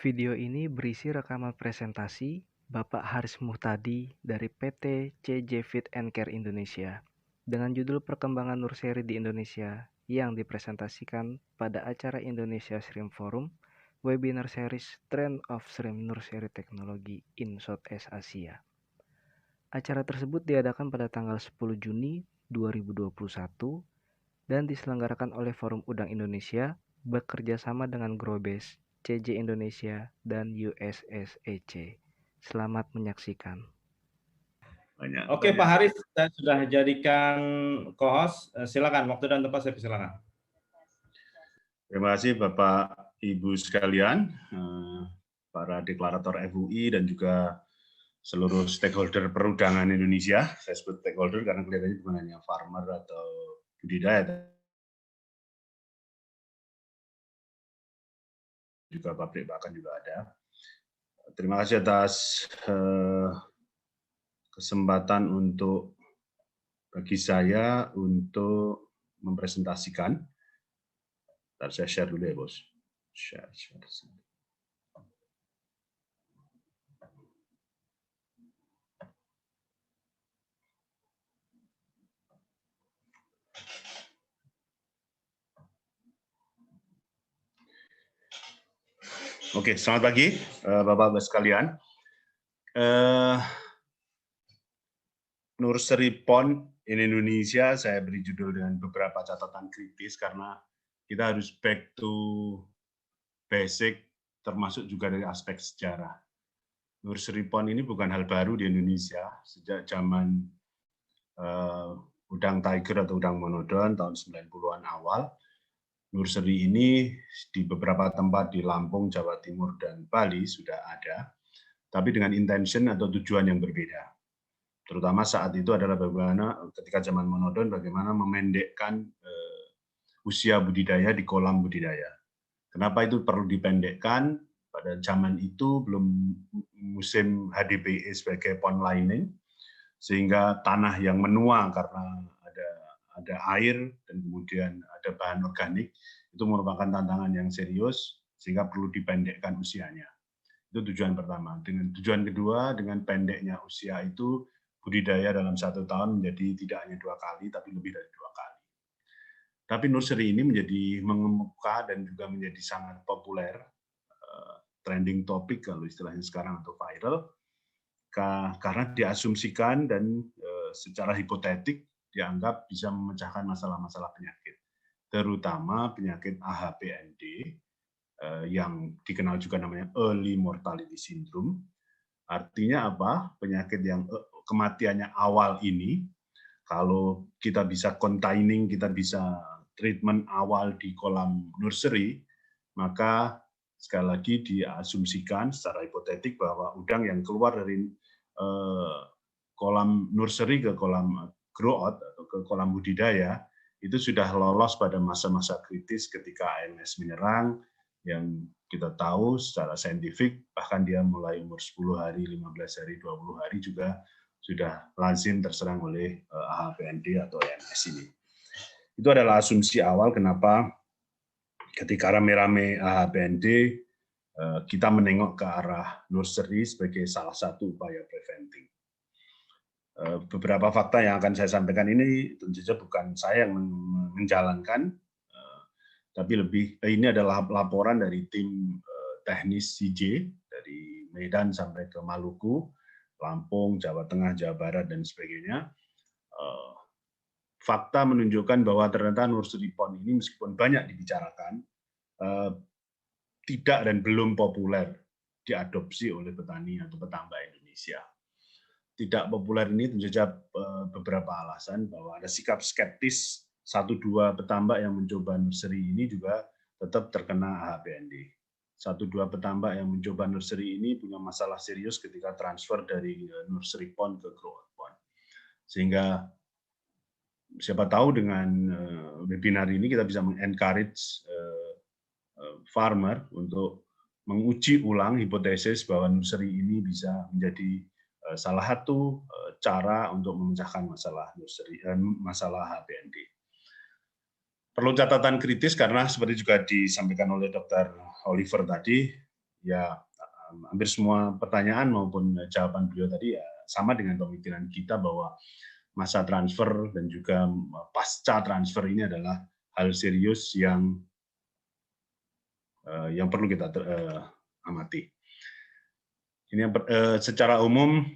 Video ini berisi rekaman presentasi Bapak Haris Muhtadi dari PT CJ Feed and Care Indonesia dengan judul Perkembangan Nursery di Indonesia yang dipresentasikan pada acara Indonesia Shrimp Forum Webinar Series Trend of Shrimp Nursery Technology in Southeast Asia. Acara tersebut diadakan pada tanggal 10 Juni 2021 dan diselenggarakan oleh Forum Udang Indonesia bekerja sama dengan Growbase, CJ Indonesia, dan USSEC. Selamat menyaksikan. Oke, Pak Haris, saya sudah jadikan co-host. Silakan, waktu dan tempat saya persilakan. Terima kasih Bapak Ibu sekalian, para deklarator FUI dan juga seluruh stakeholder perudangan Indonesia. Saya sebut stakeholder karena kelihatannya bukan hanya farmer atau budidaya, juga pabrik bahkan juga ada. Terima kasih atas kesempatan untuk bagi saya untuk mempresentasikan. Ntar saya share dulu ya, Bos. Share. Oke, selamat pagi Bapak-Bapak sekalian. Nursery pond in Indonesia saya beri judul dengan beberapa catatan kritis karena kita harus back to basic termasuk juga dari aspek sejarah. Nursery pond ini bukan hal baru di Indonesia sejak zaman udang tiger atau udang monodon tahun 90-an awal. Nursery ini di beberapa tempat di Lampung, Jawa Timur, dan Bali sudah ada, tapi dengan intention atau tujuan yang berbeda. Terutama saat itu adalah bagaimana ketika zaman monodon, bagaimana memendekkan usia budidaya di kolam budidaya. Kenapa itu perlu dipendekkan? Pada zaman itu belum musim HDPE sebagai pond lining, sehingga tanah yang menua karena ada air dan kemudian ada bahan organik, itu merupakan tantangan yang serius, sehingga perlu dipendekkan usianya. Itu tujuan pertama. Dengan tujuan kedua, dengan pendeknya usia itu, budidaya dalam 1 tahun menjadi tidak hanya 2 kali, tapi lebih dari 2 kali. Tapi nursery ini menjadi mengemuka dan juga menjadi sangat populer, trending topik kalau istilahnya sekarang atau viral, karena diasumsikan dan secara hipotetik dianggap bisa memecahkan masalah-masalah penyakit, terutama penyakit AHPND yang dikenal juga namanya early mortality syndrome. Artinya apa? Penyakit yang kematiannya awal ini, kalau kita bisa containing, kita bisa treatment awal di kolam nursery, maka sekali lagi diasumsikan secara hipotetik bahwa udang yang keluar dari kolam nursery ke kolam grow out atau ke kolam budidaya itu sudah lolos pada masa-masa kritis ketika AMS menyerang, yang kita tahu secara saintifik bahkan dia mulai umur 10 hari, 15 hari, 20 hari juga sudah lazim terserang oleh AHPND atau AMS ini. Itu adalah asumsi awal kenapa ketika rame-rame AHPND kita menengok ke arah nursery sebagai salah satu upaya preventing. Beberapa fakta yang akan saya sampaikan ini tentu saja bukan saya yang menjalankan, tapi ini adalah laporan dari tim teknis CJ dari Medan sampai ke Maluku, Lampung, Jawa Tengah, Jawa Barat, dan sebagainya. Fakta menunjukkan bahwa ternyata nursery pond ini meskipun banyak dibicarakan, tidak dan belum populer diadopsi oleh petani atau petambak Indonesia. Tidak populer ini tentu saja beberapa alasan, bahwa ada sikap skeptis 1-2 petambak yang mencoba nursery ini juga tetap terkena AHPND. 1-2 petambak yang mencoba nursery ini punya masalah serius ketika transfer dari nursery pond ke grow out pond. Sehingga siapa tahu dengan webinar ini kita bisa mengencourage farmer untuk menguji ulang hipotesis bahwa nursery ini bisa menjadi salah satu cara untuk memecahkan masalah nursery, masalah HPND. Perlu catatan kritis karena seperti juga disampaikan oleh Dr. Oliver tadi, ya hampir semua pertanyaan maupun jawaban beliau tadi ya sama dengan pemikiran kita bahwa masa transfer dan juga pasca transfer ini adalah hal serius yang perlu kita amati. Ini secara umum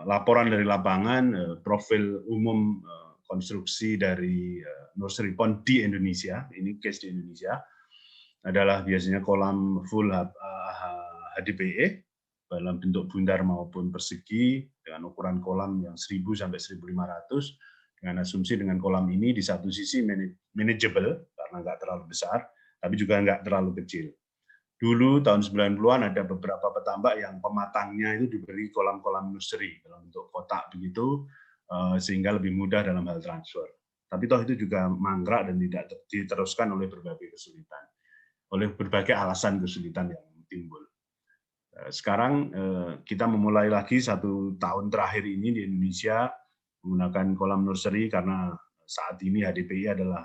laporan dari lapangan, profil umum konstruksi dari nursery pond di Indonesia, ini case di Indonesia, adalah biasanya kolam full HDPE dalam bentuk bundar maupun persegi dengan ukuran kolam yang 1000 sampai 1500 dengan asumsi dengan kolam ini di satu sisi manageable karena nggak terlalu besar, tapi juga nggak terlalu kecil. Dulu tahun 90-an ada beberapa petambak yang pematangnya itu diberi kolam-kolam nursery dalam bentuk kotak begitu, sehingga lebih mudah dalam hal transfer. Tapi toh itu juga mangkrak dan tidak diteruskan oleh berbagai kesulitan, oleh berbagai alasan kesulitan yang timbul. Sekarang kita memulai lagi 1 tahun terakhir ini di Indonesia menggunakan kolam nursery karena saat ini HDPI adalah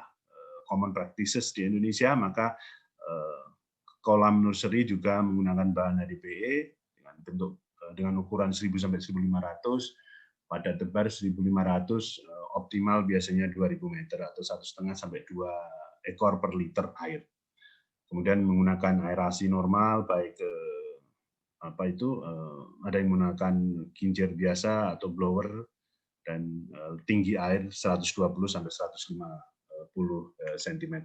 common practices di Indonesia, maka kolam nursery juga menggunakan bahan HDPE dengan ukuran 1000 sampai 1500, pada tebar 1500, optimal biasanya 2000 meter atau 1,5 sampai 2 ekor per liter air. Kemudian menggunakan aerasi normal, baik ada yang menggunakan kincir biasa atau blower dan tinggi air 120 sampai 150 cm.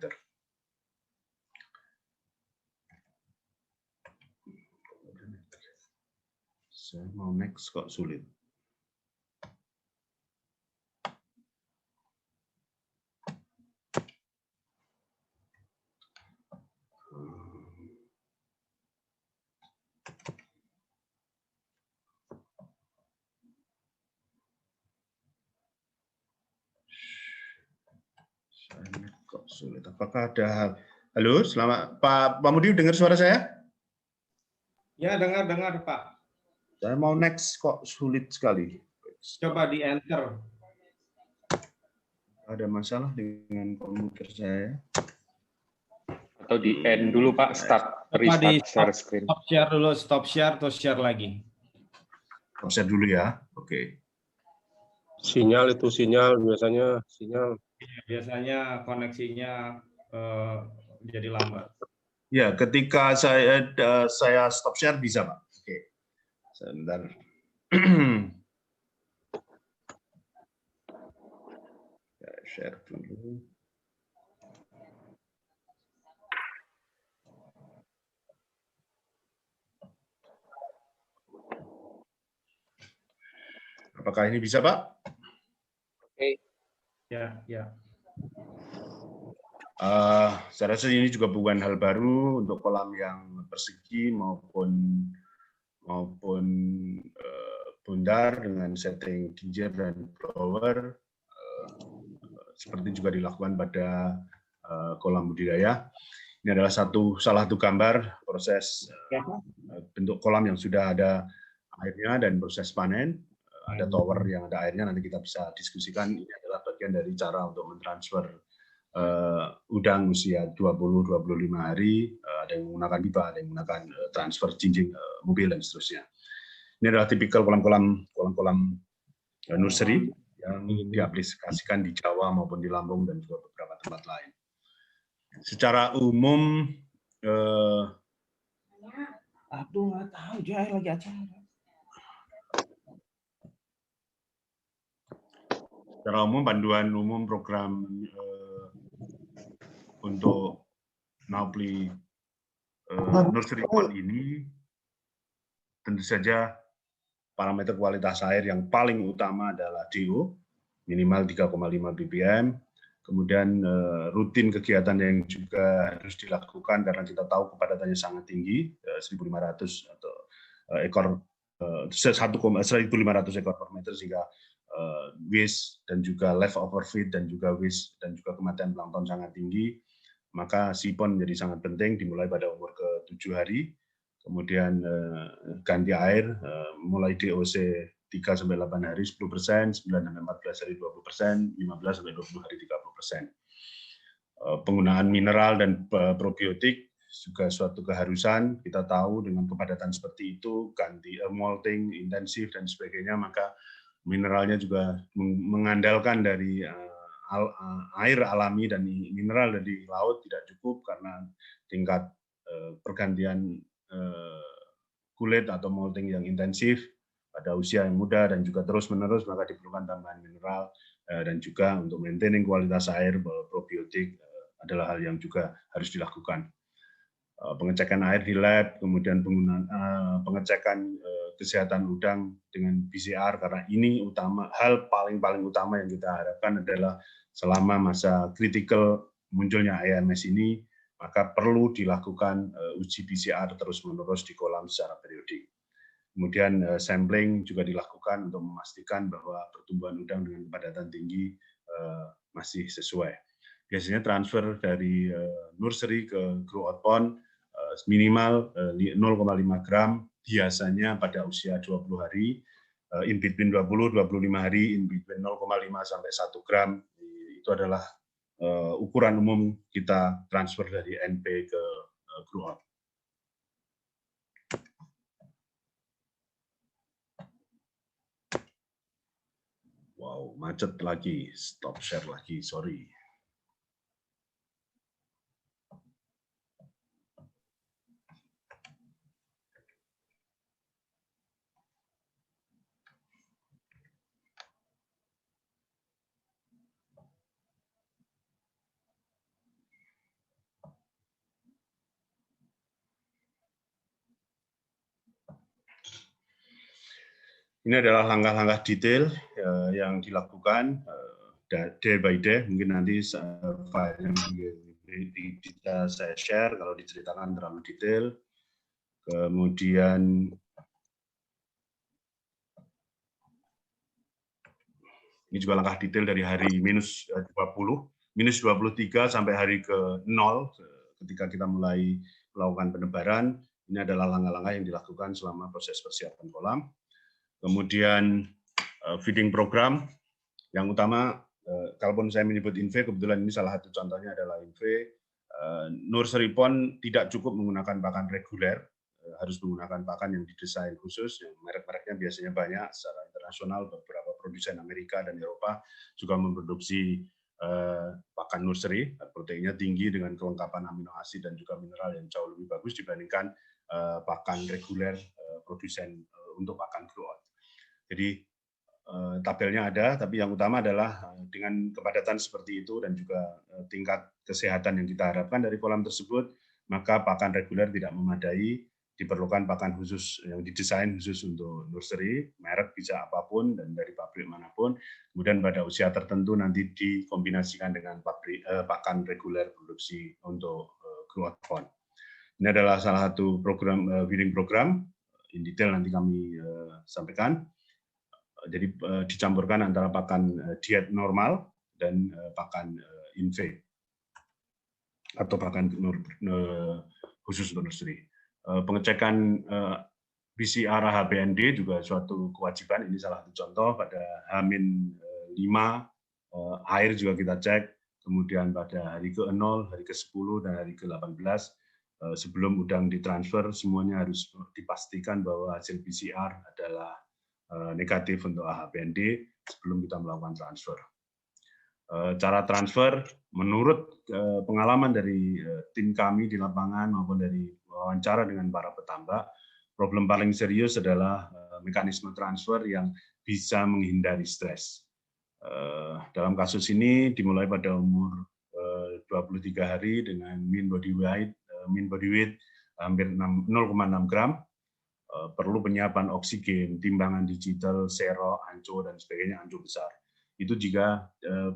Saya mau next kok sulit. Kok sulit? Apakah ada? Halo, selamat Pak Mudi, dengar suara saya? Ya, dengar Pak. Saya mau next kok sulit sekali. Coba di enter. Ada masalah dengan komputer saya? Atau di end dulu Pak, restart share screen. Stop share dulu, stop share atau share lagi. Stop share dulu ya. Oke. Sinyal biasanya sinyal. Biasanya koneksinya jadi lambat. Ya, ketika saya stop share bisa, Pak. Oke. Sebentar. Share dulu. Apakah ini bisa, Pak? Oke. Ya. Saya rasa ini juga bukan hal baru untuk kolam yang persegi maupun bundar dengan setting kincir dan blower, seperti juga dilakukan pada kolam budidaya. Ini adalah salah satu gambar proses bentuk kolam yang sudah ada airnya dan proses panen. Ada tower yang ada airnya, nanti kita bisa diskusikan. Ini adalah bagian dari cara untuk mentransfer udang usia 20-25 hari, ada yang menggunakan pipa, ada yang menggunakan transfer jinjing mobil dan seterusnya. Ini adalah tipikal kolam-kolam nursery yang diaplikasikan di Jawa maupun di Lampung dan juga beberapa tempat lain. Secara umum, nggak tahu, dia lagi acara. Secara umum, panduan umum program untuk Naupli nursery pond ini tentu saja parameter kualitas air yang paling utama adalah DO, minimal 3,5 ppm. Kemudian rutin kegiatan yang juga harus dilakukan karena kita tahu kepadatannya sangat tinggi, 1.500 atau ekor 1.500 ekor per meter, sehingga waste dan juga leftover feed dan juga waste dan juga kematian plankton sangat tinggi. Maka sipon menjadi sangat penting, dimulai pada umur ke-7 hari. Kemudian ganti air mulai DOC 3-8 hari 10%, 9-14 hari 20%, 15-20 hari 30%. Penggunaan mineral dan probiotik juga suatu keharusan. Kita tahu dengan kepadatan seperti itu, ganti molting intensif dan sebagainya, maka mineralnya juga mengandalkan dari air alami dan mineral dari laut tidak cukup karena tingkat pergantian kulit atau molting yang intensif pada usia yang muda dan juga terus-menerus, maka diperlukan tambahan mineral dan juga untuk maintaining kualitas air, probiotik adalah hal yang juga harus dilakukan. Pengecekan air di lab, kemudian penggunaan pengecekan kesehatan udang dengan PCR, karena ini hal paling utama yang kita harapkan adalah selama masa kritikal munculnya AMS ini, maka perlu dilakukan uji PCR terus-menerus di kolam secara periodik. Kemudian sampling juga dilakukan untuk memastikan bahwa pertumbuhan udang dengan kepadatan tinggi masih sesuai. Biasanya transfer dari nursery ke grow out pond minimal 0,5 gram, biasanya pada usia 20 hari, in between 20-25 hari, in between 0,5 sampai 1 gram, itu adalah ukuran umum kita transfer dari NP ke grow out. Wow, macet lagi, stop share lagi, sorry. Ini adalah langkah-langkah detail yang dilakukan day by day. Mungkin nanti file yang bisa saya share kalau diceritakan terlalu detail. Kemudian ini juga langkah detail dari hari minus 23 sampai hari ke 0 ketika kita mulai melakukan penebaran. Ini adalah langkah-langkah yang dilakukan selama proses persiapan kolam. Kemudian feeding program, yang utama, kalaupun saya menyebut INVE, kebetulan ini salah satu contohnya adalah INVE, nursery pond tidak cukup menggunakan pakan reguler, harus menggunakan pakan yang didesain khusus, yang merek-mereknya biasanya banyak secara internasional, beberapa produsen Amerika dan Eropa juga memproduksi pakan nursery, proteinnya tinggi dengan kelengkapan amino asid dan juga mineral yang jauh lebih bagus dibandingkan pakan reguler produsen untuk pakan grow out. Jadi tabelnya ada, tapi yang utama adalah dengan kepadatan seperti itu dan juga tingkat kesehatan yang kita harapkan dari kolam tersebut, maka pakan reguler tidak memadai, diperlukan pakan khusus yang didesain khusus untuk nursery, merek bisa apapun dan dari pabrik manapun, kemudian pada usia tertentu nanti dikombinasikan dengan pakan reguler produksi untuk grow out pond. Ini adalah salah satu program feeding program, in detail nanti kami sampaikan. Jadi dicampurkan antara pakan diet normal dan pakan INVE atau pakan khusus untuk nursery. Pengecekan PCR HBND juga suatu kewajiban. Ini salah satu contoh pada H-5 air juga kita cek. Kemudian pada hari ke-0, hari ke-10 dan hari ke-18 sebelum udang ditransfer semuanya harus dipastikan bahwa hasil PCR adalah negatif untuk HBND sebelum kita melakukan transfer. Cara transfer, menurut pengalaman dari tim kami di lapangan maupun dari wawancara dengan para petambak, problem paling serius adalah mekanisme transfer yang bisa menghindari stres. Dalam kasus ini dimulai pada umur 23 hari dengan mean body weight hampir 0,6 gram. Perlu penyiapan oksigen, timbangan digital, sero, anco, dan sebagainya, anco besar. Itu jika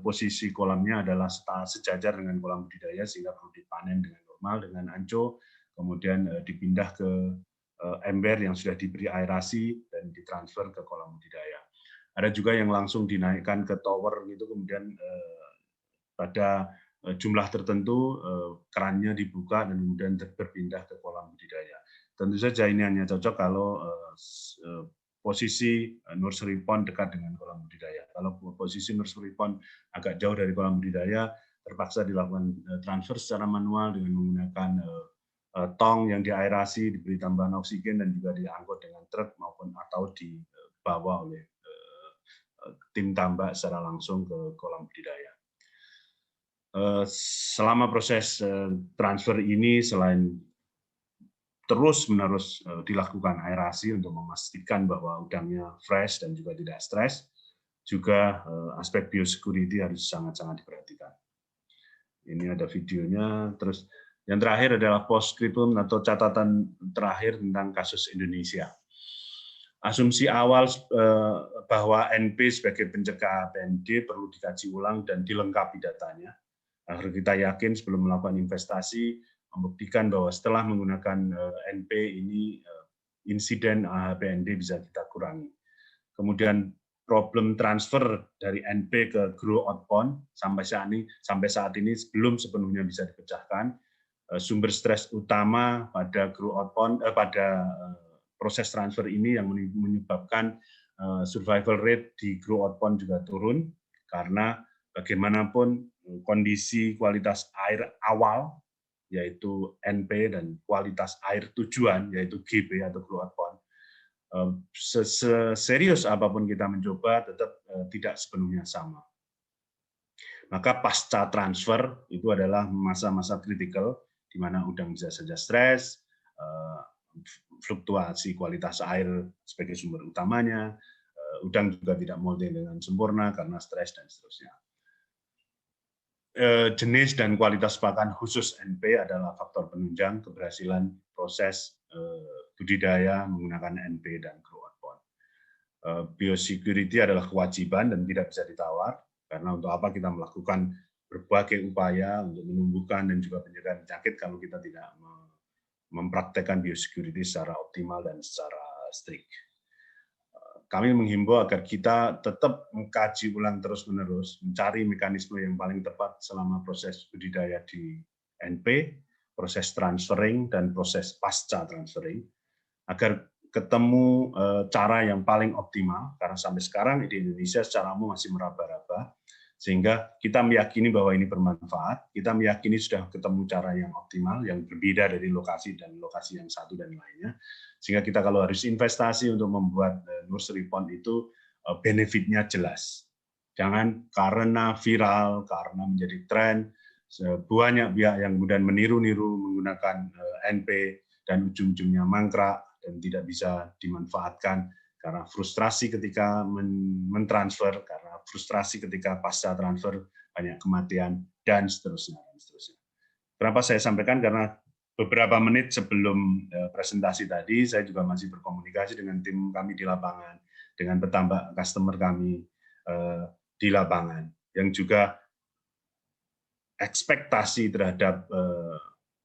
posisi kolamnya adalah sejajar dengan kolam budidaya sehingga perlu dipanen dengan normal dengan anco, kemudian dipindah ke ember yang sudah diberi aerasi dan ditransfer ke kolam budidaya. Ada juga yang langsung dinaikkan ke tower gitu, kemudian pada jumlah tertentu kerannya dibuka dan kemudian berpindah ke kolam budidaya. Tentu saja ini hanya cocok kalau posisi nursery pond dekat dengan kolam budidaya. Kalau posisi nursery pond agak jauh dari kolam budidaya, terpaksa dilakukan transfer secara manual dengan menggunakan tong yang diaerasi, diberi tambahan oksigen dan juga diangkut dengan truk maupun atau dibawa oleh tim tambak secara langsung ke kolam budidaya. Selama proses transfer ini, selain terus-menerus dilakukan aerasi untuk memastikan bahwa udangnya fresh dan juga tidak stres, juga aspek biosecurity harus sangat-sangat diperhatikan. Ini ada videonya. Terus yang terakhir adalah postscriptum atau catatan terakhir tentang kasus Indonesia. Asumsi awal bahwa NP sebagai pencegah APMD perlu dikaji ulang dan dilengkapi datanya, agar kita yakin sebelum melakukan investasi, membuktikan bahwa setelah menggunakan NP ini, insiden APMD bisa kita kurangi. Kemudian problem transfer dari NP ke grow out pond sampai saat ini belum sepenuhnya bisa dipecahkan. Sumber stres utama pada grow out pond pada proses transfer ini yang menyebabkan survival rate di grow out pond juga turun, karena bagaimanapun kondisi kualitas air awal yaitu NP dan kualitas air tujuan yaitu GB atau grow out pond, seserius apapun kita mencoba tetap tidak sepenuhnya sama. Maka pasca transfer itu adalah masa-masa kritikal di mana udang bisa saja stres, fluktuasi kualitas air sebagai sumber utamanya, udang juga tidak molting dengan sempurna karena stres dan seterusnya. Jenis dan kualitas pakan khusus NP adalah faktor penunjang keberhasilan proses budidaya menggunakan NP dan grow out pond. Biosecurity adalah kewajiban dan tidak bisa ditawar, karena untuk apa kita melakukan berbagai upaya untuk menumbuhkan dan juga pencegahan penyakit kalau kita tidak mempraktekkan biosecurity secara optimal dan secara strict. Kami menghimbau agar kita tetap mengkaji ulang terus-menerus, mencari mekanisme yang paling tepat selama proses budidaya di NP, proses transferring, dan proses pasca transferring, agar ketemu cara yang paling optimal, karena sampai sekarang di Indonesia secara umum masih meraba-raba, sehingga kita meyakini bahwa ini bermanfaat, kita meyakini sudah ketemu cara yang optimal, yang berbeda dari lokasi dan lokasi yang satu dan lainnya, sehingga kita kalau harus investasi untuk membuat nursery pond itu benefitnya jelas. Jangan karena viral, karena menjadi tren, banyak pihak yang kemudian meniru-niru menggunakan NP dan ujung-ujungnya mangkrak dan tidak bisa dimanfaatkan karena frustrasi ketika mentransfer, karena frustrasi ketika pasca transfer banyak kematian dan seterusnya. Kenapa saya sampaikan? Karena beberapa menit sebelum presentasi tadi, saya juga masih berkomunikasi dengan tim kami di lapangan, dengan petambak customer kami di lapangan, yang juga ekspektasi terhadap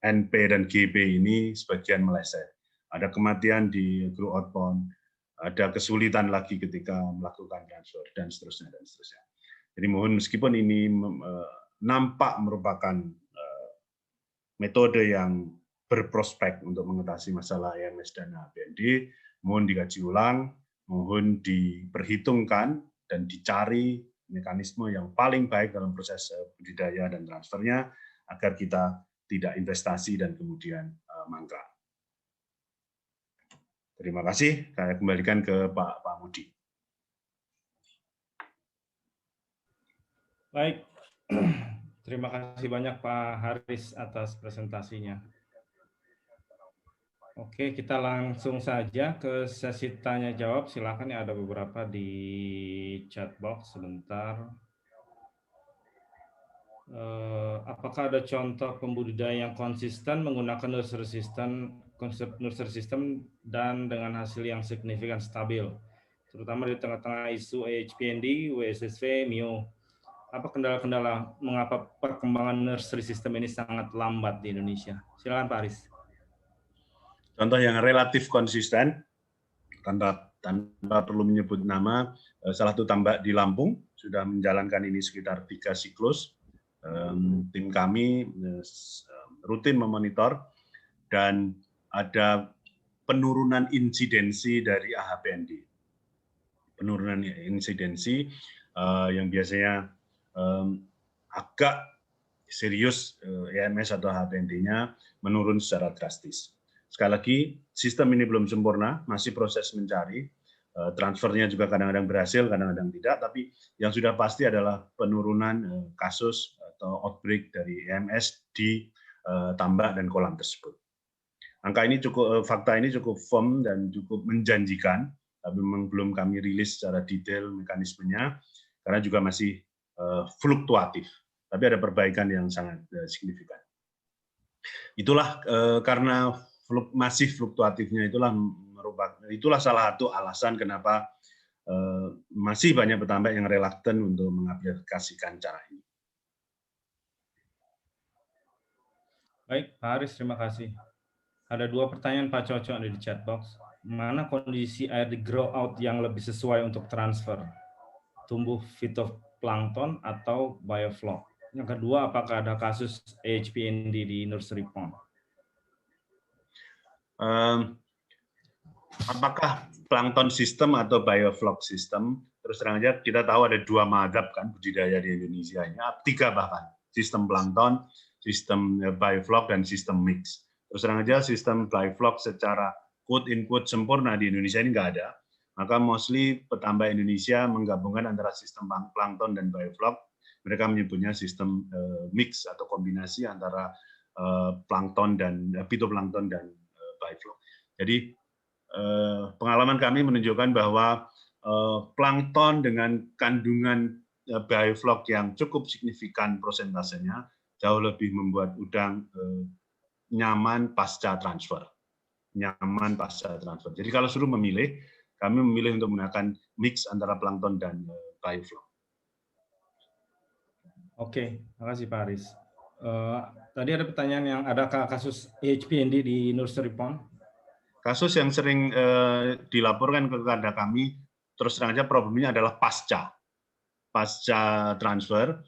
NP dan GB ini sebagian meleset. Ada kematian di grow out pond, ada kesulitan lagi ketika melakukan transfer, dan seterusnya, dan seterusnya. Jadi mohon, meskipun ini nampak merupakan metode yang berprospek untuk mengatasi masalah EMS dan APMD, mohon dikaji ulang, mohon diperhitungkan dan dicari mekanisme yang paling baik dalam proses budidaya dan transfernya agar kita tidak investasi dan kemudian mangkrak. Terima kasih. Saya kembalikan ke Pak Mudi. Baik. Terima kasih banyak Pak Haris atas presentasinya. Oke, kita langsung saja ke sesi tanya jawab. Silakan, ya, ada beberapa di chat box sebentar. Apakah ada contoh pembudidaya yang konsisten menggunakan nursery system, konsep nursery system dan dengan hasil yang signifikan stabil, terutama di tengah-tengah isu AHPND, WSSV, MIO? Apa kendala-kendala mengapa perkembangan nursery system ini sangat lambat di Indonesia? Silakan Pak Haris. Contoh yang relatif konsisten, tanpa perlu menyebut nama, salah satu tambak di Lampung sudah menjalankan ini sekitar 3 siklus. Tim kami rutin memonitor dan ada penurunan insidensi dari AHPND. Penurunan insidensi yang biasanya agak serius EMS atau HPND-nya menurun secara drastis. Sekali lagi, sistem ini belum sempurna, masih proses mencari. Transfernya juga kadang-kadang berhasil, kadang-kadang tidak, tapi yang sudah pasti adalah penurunan kasus atau outbreak dari EMS di tambak dan kolam tersebut. Fakta ini cukup firm dan cukup menjanjikan, tapi memang belum kami rilis secara detail mekanismenya, karena juga masih fluktuatif. Tapi ada perbaikan yang sangat signifikan. Itulah karena masih fluktuatifnya itulah salah satu alasan kenapa masih banyak petambak yang reluctant untuk mengaplikasikan cara ini. Baik, Pak Haris, terima kasih. Ada 2 pertanyaan Pak Coco ada di chat box. Mana kondisi air di grow out yang lebih sesuai untuk transfer? Tumbuh phytoplankton atau biofloc? Yang kedua, apakah ada kasus HPND di nursery pond? Apakah plankton system atau biofloc system? Terus terang aja kita tahu ada 2 mazhab kan budidaya di Indonesia ini, 3 bahkan, sistem plankton, sistem biofloc, dan sistem mix. Terus terang aja sistem biofloc secara quote in quote sempurna di Indonesia ini nggak ada. Maka mostly petambak Indonesia menggabungkan antara sistem plankton dan biofloc. Mereka menyebutnya sistem mix atau kombinasi antara plankton dan phytoplankton dan biofloc. Jadi pengalaman kami menunjukkan bahwa plankton dengan kandungan biofloc yang cukup signifikan prosentasenya jauh lebih membuat udang nyaman pasca transfer. Jadi kalau suruh memilih, kami memilih untuk menggunakan mix antara plankton dan biofloc. Oke, terima kasih Pak Haris. Tadi ada pertanyaan yang adakah kasus HPND di nursery pond? Kasus yang sering dilaporkan kepada kami, terus terang aja problemnya adalah pasca transfer.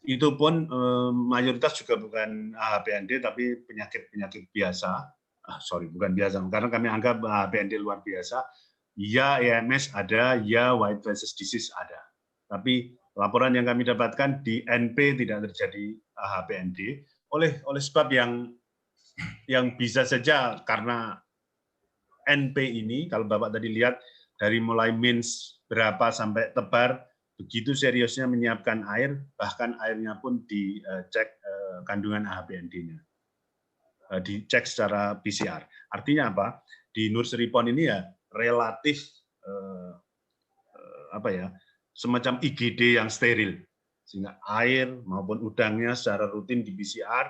Itu pun mayoritas juga bukan HPND tapi penyakit biasa. Bukan biasa, karena kami anggap HPND luar biasa. Ya EMS ada, ya white phases disease ada. Tapi laporan yang kami dapatkan di NP tidak terjadi HPND oleh sebab yang bisa saja karena NP ini, kalau Bapak tadi lihat dari mulai mins berapa sampai tebar, begitu seriusnya menyiapkan air, bahkan airnya pun dicek kandungan HPND-nya, dicek secara PCR. Artinya apa? Di nursery pond ini ya relatif semacam IGD yang steril, sehingga air maupun udangnya secara rutin di PCR,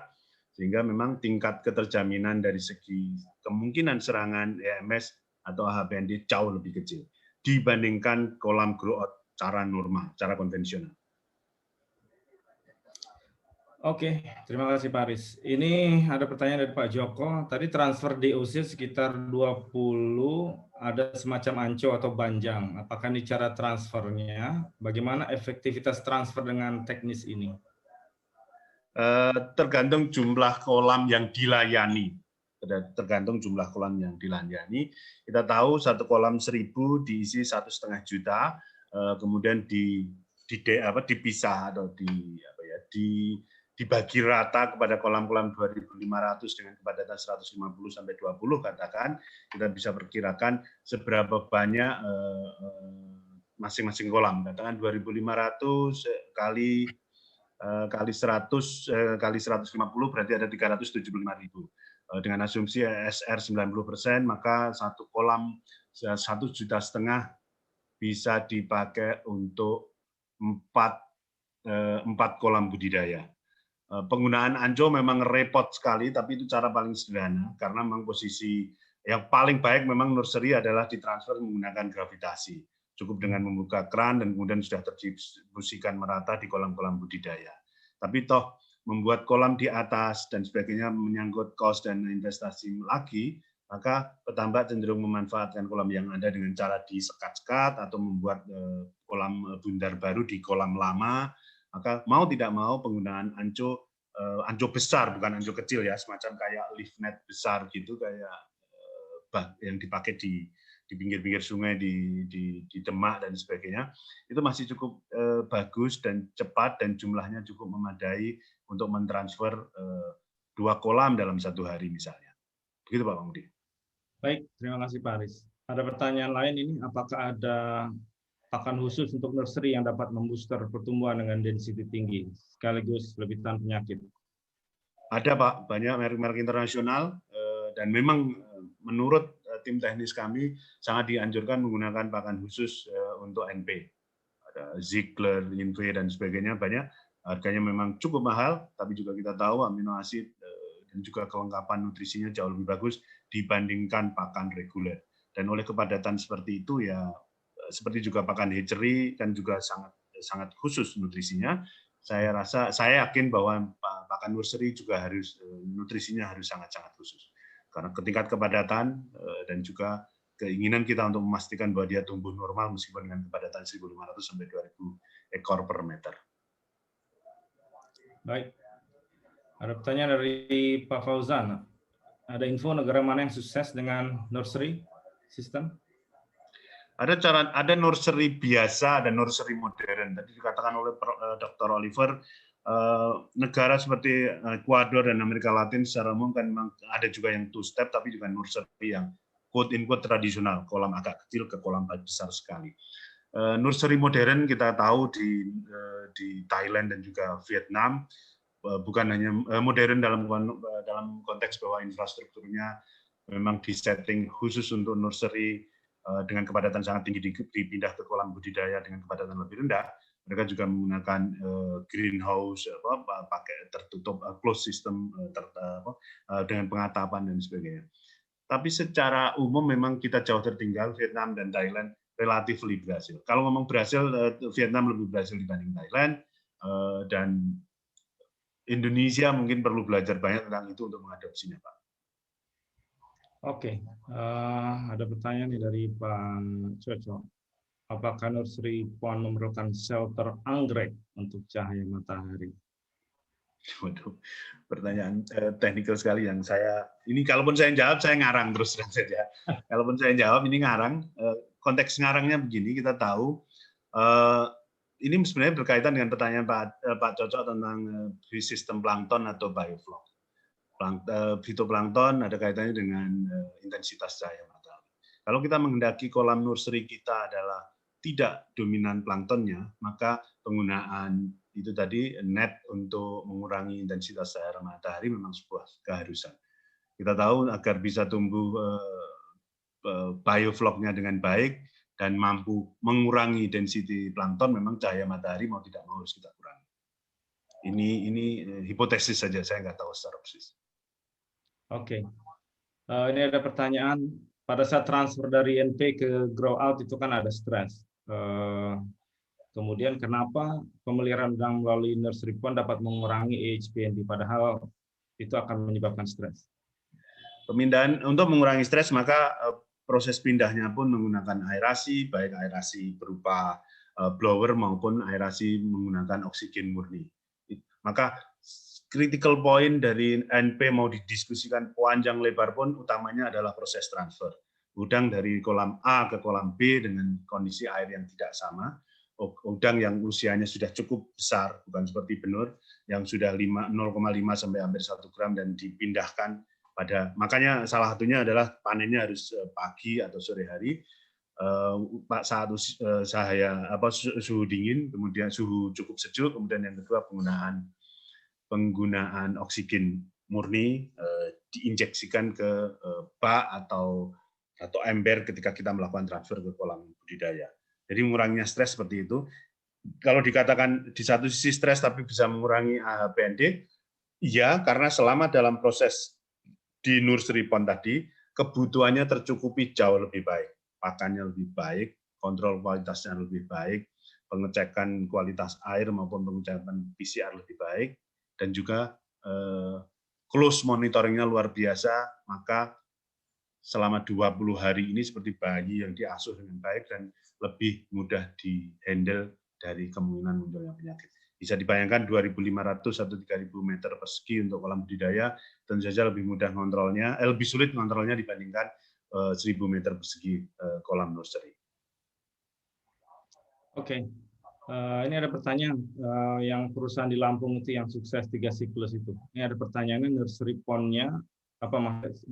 sehingga memang tingkat keterjaminan dari segi kemungkinan serangan EMS atau HPND jauh lebih kecil dibandingkan kolam grow out cara normal, cara konvensional. Oke, terima kasih Pak Haris. Ini ada pertanyaan dari Pak Joko. Tadi transfer DOC sekitar 20, ada semacam anco atau banjang. Apakah ini cara transfernya? Bagaimana efektivitas transfer dengan teknis ini? Tergantung jumlah kolam yang dilayani. Kita tahu satu kolam 1.000 diisi 1,5 juta, kemudian dipisah atau dibagi rata kepada kolam-kolam 2.500 dengan kepadatan 150 sampai 20 katakan, kita bisa perkirakan seberapa banyak masing-masing kolam. Katakan 2.500 kali 100 kali 150 berarti ada 375.000. Dengan asumsi SR 90%, maka satu kolam 1,5 juta bisa dipakai untuk 4 kolam budidaya. Penggunaan anco memang repot sekali, tapi itu cara paling sederhana karena memang posisi yang paling baik memang nursery adalah ditransfer menggunakan gravitasi. Cukup dengan membuka keran dan kemudian sudah terdistribusikan merata di kolam-kolam budidaya. Tapi toh membuat kolam di atas dan sebagainya menyangkut cost dan investasi lagi, maka petambak cenderung memanfaatkan kolam yang ada dengan cara disekat-sekat atau membuat kolam bundar baru di kolam lama. Maka mau tidak mau penggunaan anco besar, bukan anco kecil ya, semacam kayak lift net besar gitu, kayak yang dipakai di di pinggir-pinggir sungai di Demak dan sebagainya, itu masih cukup bagus dan cepat dan jumlahnya cukup memadai untuk mentransfer 2 kolam dalam 1 hari misalnya. Begitu Pak Mudi. Baik, terima kasih Pak Aris. Ada pertanyaan lain ini, apakah ada pakan khusus untuk nursery yang dapat membooster pertumbuhan dengan density tinggi, sekaligus lebih tahan penyakit? Ada Pak, banyak merek-merek internasional, dan memang menurut tim teknis kami sangat dianjurkan menggunakan pakan khusus untuk NP. Ada Ziegler, Inve, dan sebagainya, banyak. Harganya memang cukup mahal, tapi juga kita tahu amino asid dan juga kelengkapan nutrisinya jauh lebih bagus dibandingkan pakan reguler. Dan oleh kepadatan seperti itu ya, seperti juga pakan hatchery kan juga sangat khusus nutrisinya. Saya yakin bahwa pakan nursery juga harus nutrisinya harus sangat khusus. Karena tingkat kepadatan dan juga keinginan kita untuk memastikan bahwa dia tumbuh normal meskipun dengan kepadatan 1.500 sampai 2.000 ekor per meter. Baik. Ada pertanyaan dari Pak Fauzan. Ada info negara mana yang sukses dengan nursery system? Ada nursery biasa dan nursery modern. Tadi dikatakan oleh Dr. Oliver, negara seperti Ekuador dan Amerika Latin secara umum kan memang ada juga yang two step, tapi juga nursery yang quote in quote tradisional, kolam agak kecil ke kolam besar sekali. Nursery modern kita tahu di Thailand dan juga Vietnam, bukan hanya modern dalam konteks bahwa infrastrukturnya memang disetting khusus untuk nursery dengan kepadatan sangat tinggi dipindah ke kolam budidaya dengan kepadatan lebih rendah. Mereka juga menggunakan greenhouse, pakai tertutup, closed system dengan pengatapan dan sebagainya. Tapi secara umum memang kita jauh tertinggal, Vietnam dan Thailand relatively berhasil. Kalau ngomong berhasil, Vietnam lebih berhasil dibanding Thailand, dan Indonesia mungkin perlu belajar banyak tentang itu untuk mengadopsinya, Pak. Oke, ada pertanyaan nih dari Pak Coco. Apakah nursery pond memerlukan shelter anggrek untuk cahaya matahari? Waduh, pertanyaan teknikal sekali yang ini kalaupun saya jawab, saya ngarang terus saja. Kalaupun saya jawab, ini ngarang. Konteks ngarangnya begini, kita tahu, ini sebenarnya berkaitan dengan pertanyaan Pak Coco tentang sistem plankton atau bioflok. Fitoplankton ada kaitannya dengan intensitas cahaya matahari. Kalau kita menghendaki kolam nursery kita adalah tidak dominan planktonnya, maka penggunaan itu tadi net untuk mengurangi intensitas cahaya matahari memang sebuah keharusan. Kita tahu agar bisa tumbuh biofloknya dengan baik dan mampu mengurangi density plankton, memang cahaya matahari mau tidak mau harus kita kurangi. Ini hipotesis saja, saya nggak tahu secara persis. Oke, ini ada pertanyaan. Pada saat transfer dari NP ke grow out itu kan ada stres. Kemudian kenapa pemeliharaan udang melalui nursery pond dapat mengurangi AHPND, padahal itu akan menyebabkan stres? Pemindahan untuk mengurangi stres, maka proses pindahnya pun menggunakan aerasi, baik aerasi berupa blower maupun aerasi menggunakan oksigen murni. Maka critical point dari NP mau didiskusikan panjang lebar pun utamanya adalah proses transfer. Udang dari kolam A ke kolam B dengan kondisi air yang tidak sama. Udang yang usianya sudah cukup besar, bukan seperti benur, yang sudah 0,5 sampai hampir 1 gram dan dipindahkan makanya salah satunya adalah panennya harus pagi atau sore hari, saat suhu dingin, kemudian suhu cukup sejuk, kemudian yang kedua penggunaan oksigen murni diinjeksikan ke bak atau ember ketika kita melakukan transfer ke kolam budidaya. Jadi menguranginya stres seperti itu. Kalau dikatakan di satu sisi stres tapi bisa mengurangi AHPND, iya, karena selama dalam proses di nursery pond tadi, kebutuhannya tercukupi jauh lebih baik. Pakannya lebih baik, kontrol kualitasnya lebih baik, pengecekan kualitas air maupun pengecekan PCR lebih baik, dan juga close monitoringnya luar biasa, maka selama 20 hari ini seperti bayi yang diasuh dengan baik dan lebih mudah di-handle dari kemungkinan munculnya penyakit. Bisa dibayangkan 2.500 atau 3.000 meter persegi untuk kolam budidaya, tentu saja lebih mudah ngontrolnya, lebih sulit ngontrolnya dibandingkan 1000 meter persegi kolam nursery. Oke. Ini ada pertanyaan yang perusahaan di Lampung itu yang sukses 3 siklus itu. Ini ada pertanyaannya, nursery pond-nya apa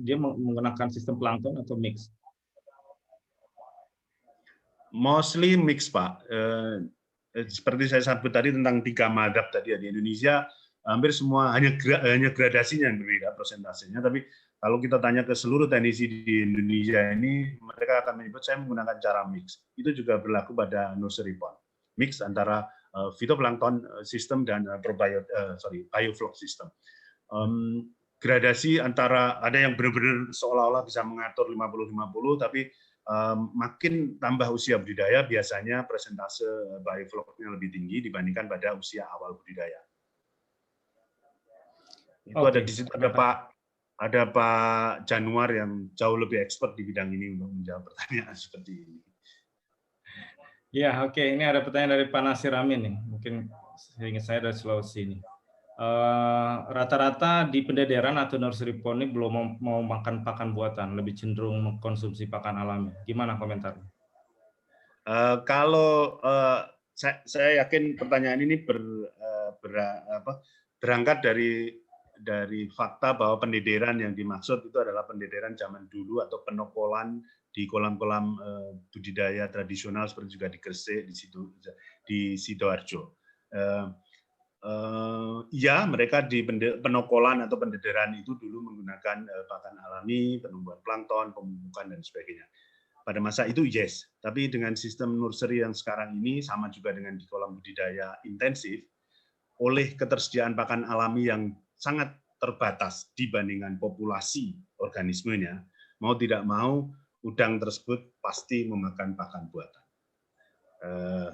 dia menggunakan sistem plankton atau mix? Mostly mix, Pak. Seperti saya sebut tadi tentang 3 madhab tadi ya, di Indonesia hampir semua hanya gradasinya yang berbeda persentasenya, tapi kalau kita tanya ke seluruh teknisi di Indonesia ini, mereka akan menyebut saya menggunakan cara mix. Itu juga berlaku pada nursery pond. Mix antara phytoplankton system dan biofloc system. Gradasi antara ada yang benar-benar seolah-olah bisa mengatur 50-50, tapi makin tambah usia budidaya, biasanya persentase biofloc-nya lebih tinggi dibandingkan pada usia awal budidaya. Itu ada di situ ada Pak Januar yang jauh lebih expert di bidang ini untuk menjawab pertanyaan seperti ini. Ya, oke. Ini ada pertanyaan dari Pak Nasir Amin nih. Mungkin seingat saya dari Sulawesi ini. Rata-rata di pendederan atau nursery pond ini belum mau makan pakan buatan, lebih cenderung mengkonsumsi pakan alami. Gimana komentarnya? Kalau saya yakin pertanyaan ini berangkat dari fakta bahwa pendederan yang dimaksud itu adalah pendederan zaman dulu atau penokolan di kolam-kolam budidaya tradisional seperti juga di Gresik, di Sidoarjo. Ya, mereka di penokolan atau pendederan itu dulu menggunakan pakan alami, penumbuhan plankton, pemupukan dan sebagainya. Pada masa itu yes, tapi dengan sistem nursery yang sekarang ini sama juga dengan di kolam budidaya intensif, oleh ketersediaan pakan alami yang sangat terbatas dibandingkan populasi organismenya, mau tidak mau udang tersebut pasti memakan pakan buatan.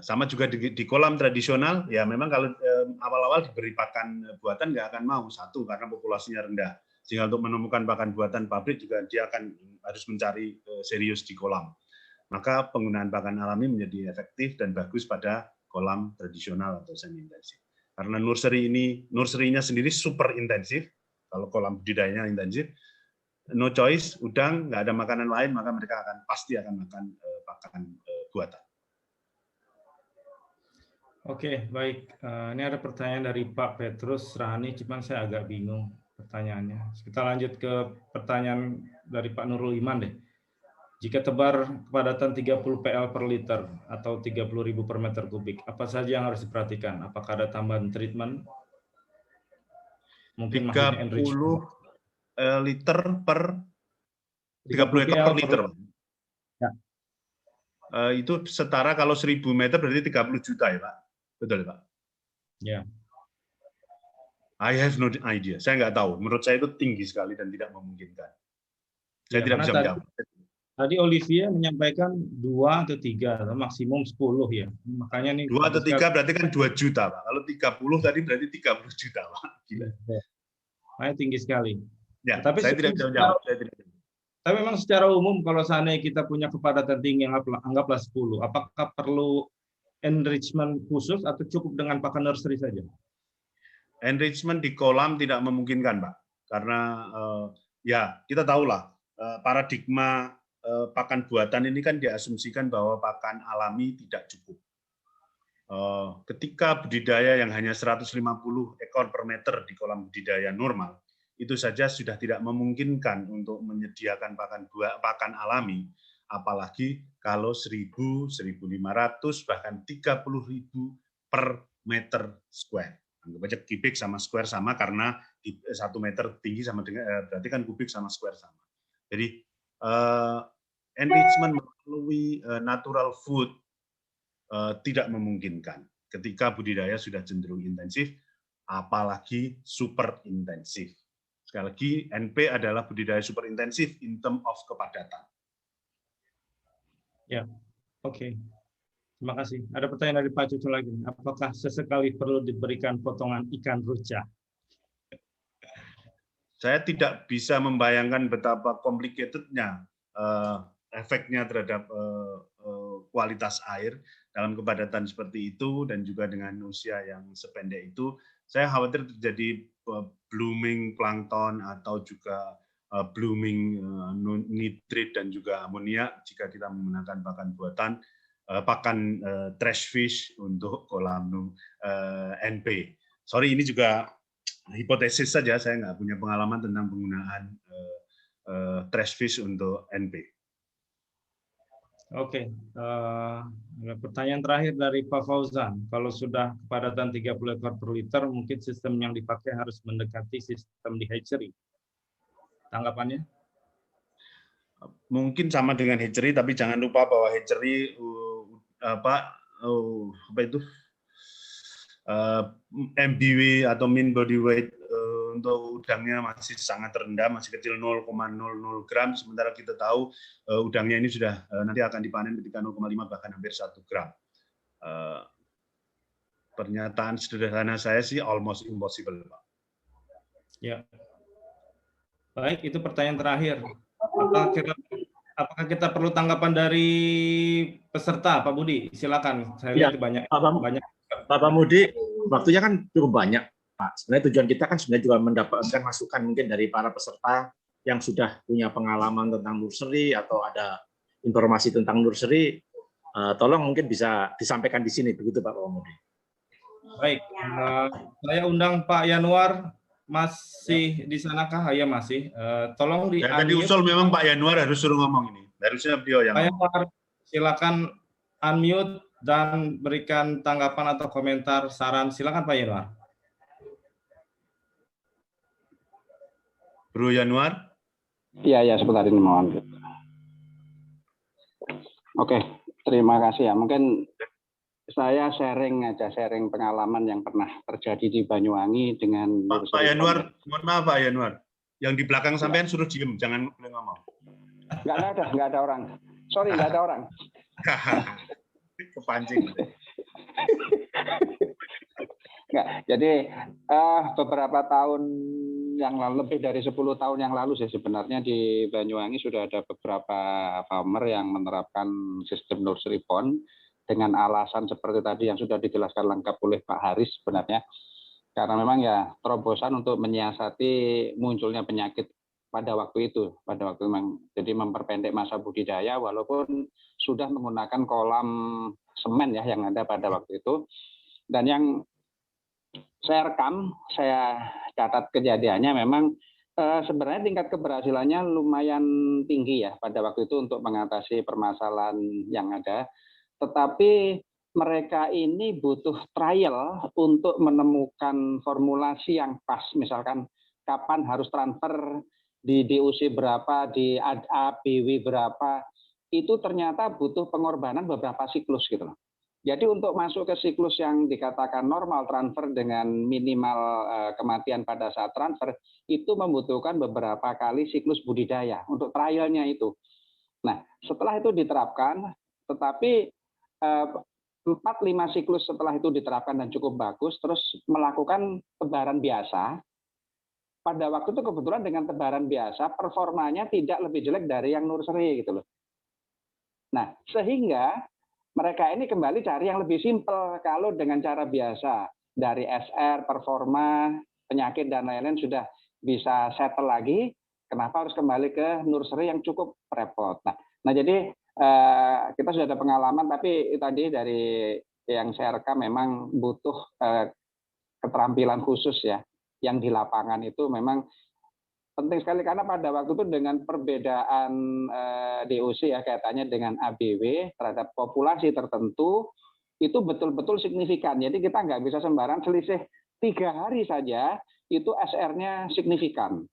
Sama juga di kolam tradisional, ya memang kalau awal-awal diberi pakan buatan nggak akan mau, satu karena populasinya rendah, sehingga untuk menemukan pakan buatan pabrik juga dia akan harus mencari serius di kolam. Maka penggunaan pakan alami menjadi efektif dan bagus pada kolam tradisional atau semi intensif. Karena nursery-nya sendiri super intensif, kalau kolam budidayanya intensif, no choice, udang nggak ada makanan lain, maka mereka pasti akan makan pakan buatan. Oke, baik. Ini ada pertanyaan dari Pak Petrus Rani, cuman saya agak bingung pertanyaannya. Kita lanjut ke pertanyaan dari Pak Nurul Iman deh. Jika tebar kepadatan 30 PL per liter atau 30.000 per meter kubik, apa saja yang harus diperhatikan? Apakah ada tambahan treatment? Mungkin 30 liter per 30 ekor per liter. Ya. Itu setara kalau 1000 meter berarti 30 juta ya Pak? Betul Pak? Ya. I have no idea. Saya nggak tahu. Menurut saya itu tinggi sekali dan tidak memungkinkan. Saya tidak bisa menjawab. Tadi Olivier menyampaikan 2 atau 3 atau maksimum 10 ya. Makanya nih 2 atau 3 berarti kan 2 juta Pak. Kalau 30 tadi berarti 30 juta Pak. Gila. Makanya tinggi sekali. Ya, tapi saya tidak bisa menjawab. Tapi memang secara umum kalau seandainya kita punya kepadatan tinggi, anggaplah 10, apakah perlu enrichment khusus atau cukup dengan pakan nursery saja? Enrichment di kolam tidak memungkinkan Pak. Karena ya kita tahulah paradigma pakan buatan ini kan diasumsikan bahwa pakan alami tidak cukup. Ketika budidaya yang hanya 150 ekor per meter di kolam budidaya normal, itu saja sudah tidak memungkinkan untuk menyediakan pakan alami, apalagi kalau 1.000, 1.500, bahkan 30.000 per meter square. Anggap aja kubik sama square sama karena 1 meter tinggi sama dengan berarti kan kubik sama square sama. Jadi enrichment melalui natural food tidak memungkinkan ketika budidaya sudah cenderung intensif, apalagi super intensif. Sekali lagi, NP adalah budidaya super intensif in term of kepadatan. Ya, oke. Terima kasih. Ada pertanyaan dari Pak Cucu lagi. Apakah sesekali perlu diberikan potongan ikan ruca? Saya tidak bisa membayangkan betapa complicated-nya efeknya terhadap kualitas air dalam kepadatan seperti itu dan juga dengan usia yang sependek itu. Saya khawatir terjadi blooming plankton atau juga blooming no nitrit dan juga amonia jika kita menggunakan pakan buatan, pakan trash fish untuk kolam NP. Sorry, ini juga hipotesis saja, saya nggak punya pengalaman tentang penggunaan trash fish untuk NP. Oke, pertanyaan terakhir dari Pak Fauzan. Kalau sudah kepadatan 30 ekor per liter, mungkin sistem yang dipakai harus mendekati sistem di hatchery. Tanggapannya? Mungkin sama dengan hatchery, tapi jangan lupa bahwa hatchery MBW atau mean body weight untuk udangnya masih sangat rendah, masih kecil 0,00 gram, sementara kita tahu udangnya ini sudah nanti akan dipanen ketika 0,5 bahkan hampir 1 gram. Pernyataan sederhana saya sih almost impossible, Pak. Ya. Baik, itu pertanyaan terakhir. Apakah kita perlu tanggapan dari peserta, Pak Budi? Silakan. Saya lihat banyak. Pak Budi, waktunya kan cukup banyak, Pak. Sebenarnya tujuan kita kan sebenarnya juga mendapatkan masukan mungkin dari para peserta yang sudah punya pengalaman tentang nursery atau ada informasi tentang nursery. Tolong mungkin bisa disampaikan di sini, begitu Pak Budi. Baik, saya undang Pak Yanuar. Masih di sanakah? Ya masih. Tolong di. Ya, tadi usul memang Pak Yanuar harus suruh ngomong ini. Harusnya beliau yang. Pak Yanuar, silakan unmute dan berikan tanggapan atau komentar, saran. Silakan Pak Yanuar. Bro Yanuar. Iya, sebentar ini mohon. Oke, terima kasih ya. Mungkin saya sharing pengalaman yang pernah terjadi di Banyuwangi dengan Pak Yanuar, mohon maaf Pak Yanuar. Yang di belakang sampean suruh diem, jangan boleh ngomong. Nggak ada orang. Sorry, nggak ada orang. Kepancing. Nggak, jadi beberapa tahun yang lalu, lebih dari 10 tahun yang lalu sih sebenarnya di Banyuwangi sudah ada beberapa farmer yang menerapkan sistem nursery pond dengan alasan seperti tadi yang sudah dijelaskan lengkap oleh Pak Haris sebenarnya. Karena memang ya terobosan untuk menyiasati munculnya penyakit pada waktu itu. Jadi memperpendek masa budidaya walaupun sudah menggunakan kolam semen ya yang ada pada waktu itu. Dan yang saya rekam, saya catat kejadiannya memang sebenarnya tingkat keberhasilannya lumayan tinggi ya pada waktu itu untuk mengatasi permasalahan yang ada. Tetapi mereka ini butuh trial untuk menemukan formulasi yang pas. Misalkan kapan harus transfer di DOC berapa, di ABW berapa, itu ternyata butuh pengorbanan beberapa siklus gitu loh. Jadi untuk masuk ke siklus yang dikatakan normal transfer dengan minimal kematian pada saat transfer, itu membutuhkan beberapa kali siklus budidaya untuk trialnya itu. Nah, setelah itu diterapkan, tetapi 4-5 siklus setelah itu diterapkan dan cukup bagus, terus melakukan tebaran biasa. Pada waktu itu kebetulan dengan tebaran biasa, performanya tidak lebih jelek dari yang nursery gitu loh. Nah, sehingga mereka ini kembali cari yang lebih simpel. Kalau dengan cara biasa, dari SR, performa, penyakit, dan lain-lain sudah bisa settle lagi, kenapa harus kembali ke nursery yang cukup repot? Nah jadi kita sudah ada pengalaman, tapi tadi dari yang saya rekam memang butuh keterampilan khusus ya, yang di lapangan itu memang penting sekali karena pada waktu itu dengan perbedaan DOC ya kaitannya dengan ABW terhadap populasi tertentu itu betul-betul signifikan. Jadi kita nggak bisa sembarang selisih 3 hari saja itu SR-nya signifikan.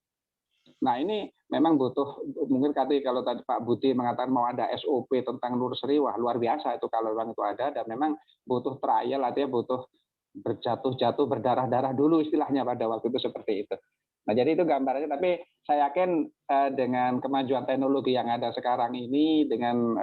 Nah ini memang butuh, mungkin kalau tadi Pak Budi mengatakan mau ada SOP tentang nursery, wah luar biasa itu kalau memang itu ada, dan memang butuh trial, artinya butuh berjatuh-jatuh, berdarah-darah dulu istilahnya pada waktu itu seperti itu. Nah jadi itu gambarannya, tapi saya yakin dengan kemajuan teknologi yang ada sekarang ini, dengan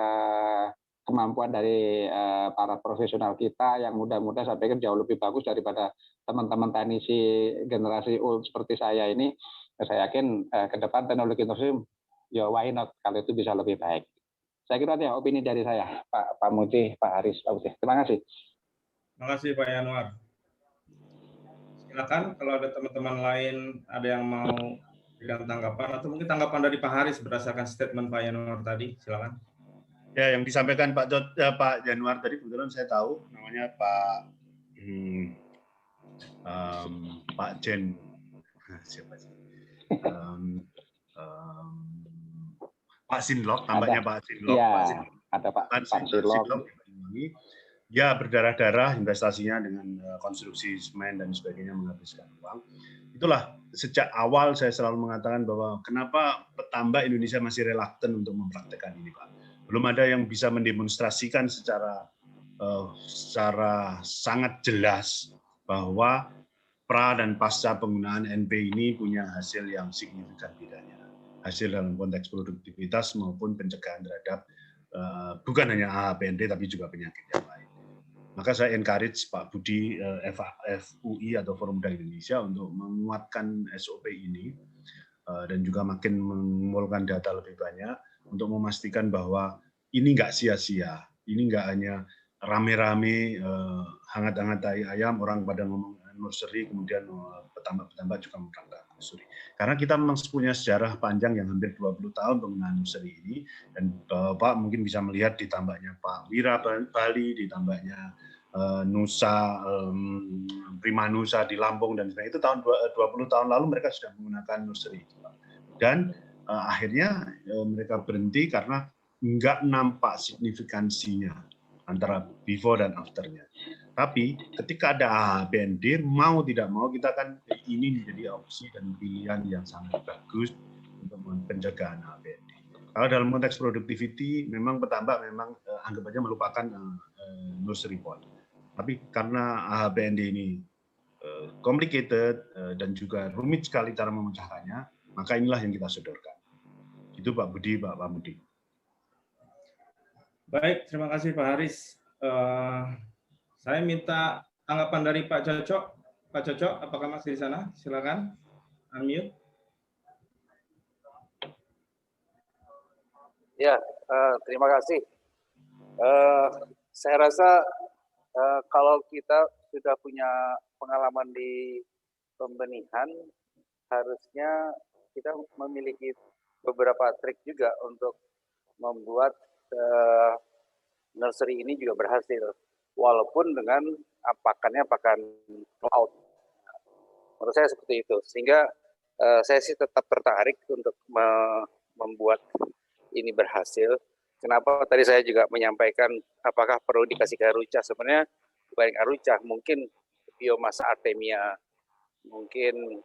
kemampuan dari para profesional kita yang muda-muda, saya pikir jauh lebih bagus daripada teman-teman teknisi generasi old seperti saya ini. Saya yakin ke depan teknologi nursery, ya why not, kalau itu bisa lebih baik. Saya kira itu ya opini dari saya, Pak Muti, Pak Haris, Pak Muti. Terima kasih. Terima kasih Pak Yanuar. Silakan kalau ada teman-teman lain ada yang mau berikan tanggapan atau mungkin tanggapan dari Pak Haris berdasarkan statement Pak Yanuar tadi, silakan. Ya, yang disampaikan Pak Januar tadi kebetulan saya tahu namanya Pak Jen, siapa sih? Pak Sinlok, tampaknya Pak Sinlok. Ya, ada Pak Sinlok. Ya, berdarah-darah investasinya dengan konstruksi semen dan sebagainya menghabiskan uang. Itulah sejak awal saya selalu mengatakan bahwa kenapa petambak Indonesia masih reluctant untuk mempraktekkan ini, Pak. Belum ada yang bisa mendemonstrasikan secara sangat jelas bahwa pra dan pasca penggunaan NP ini punya hasil yang signifikan bedanya. Hasil dalam konteks produktivitas maupun pencegahan terhadap bukan hanya AHPND tapi juga penyakit yang lain. Maka saya encourage Pak Budi FUI atau Forum Muda Indonesia untuk menguatkan SOP ini dan juga makin mengumpulkan data lebih banyak untuk memastikan bahwa ini nggak sia-sia, ini nggak hanya rame-rame hangat-hangat tai ayam, orang pada ngomong nursery, kemudian petambak-petambak juga merangkak nursery. Karena kita memang punya sejarah panjang yang hampir 20 tahun penggunaan nursery ini, dan Bapak mungkin bisa melihat di tambaknya Pak Wira Bali, di tambaknya Nusa, Prima Nusa di Lampung, dan sebagainya. Itu tahun 20 tahun lalu mereka sudah menggunakan nursery. Dan akhirnya mereka berhenti karena nggak nampak signifikansinya antara before dan afternya. Tapi ketika ada AHPND, mau tidak mau kita kan ini menjadi opsi dan pilihan yang sangat bagus untuk pencegahan AHPND. Kalau dalam konteks productivity, memang petambak memang anggap aja melupakan nursery pot. Tapi karena AHPND ini complicated dan juga rumit sekali cara memecahkannya, maka inilah yang kita sodorkan. Itu Pak Budi, Pak Pamudi. Baik, terima kasih Pak Haris. Saya minta tanggapan dari Pak Cocok. Pak Cocok, apakah masih di sana? Silakan, unmute. Ya, terima kasih. Saya rasa kalau kita sudah punya pengalaman di pembenihan, harusnya kita memiliki beberapa trik juga untuk membuat nursery ini juga berhasil, walaupun dengan pakannya pakan out. Menurut saya seperti itu, sehingga saya sih tetap tertarik untuk membuat ini berhasil. Kenapa tadi saya juga menyampaikan apakah perlu dikasih aruca? Sebenarnya bukan aruca, mungkin biomasa artemia, mungkin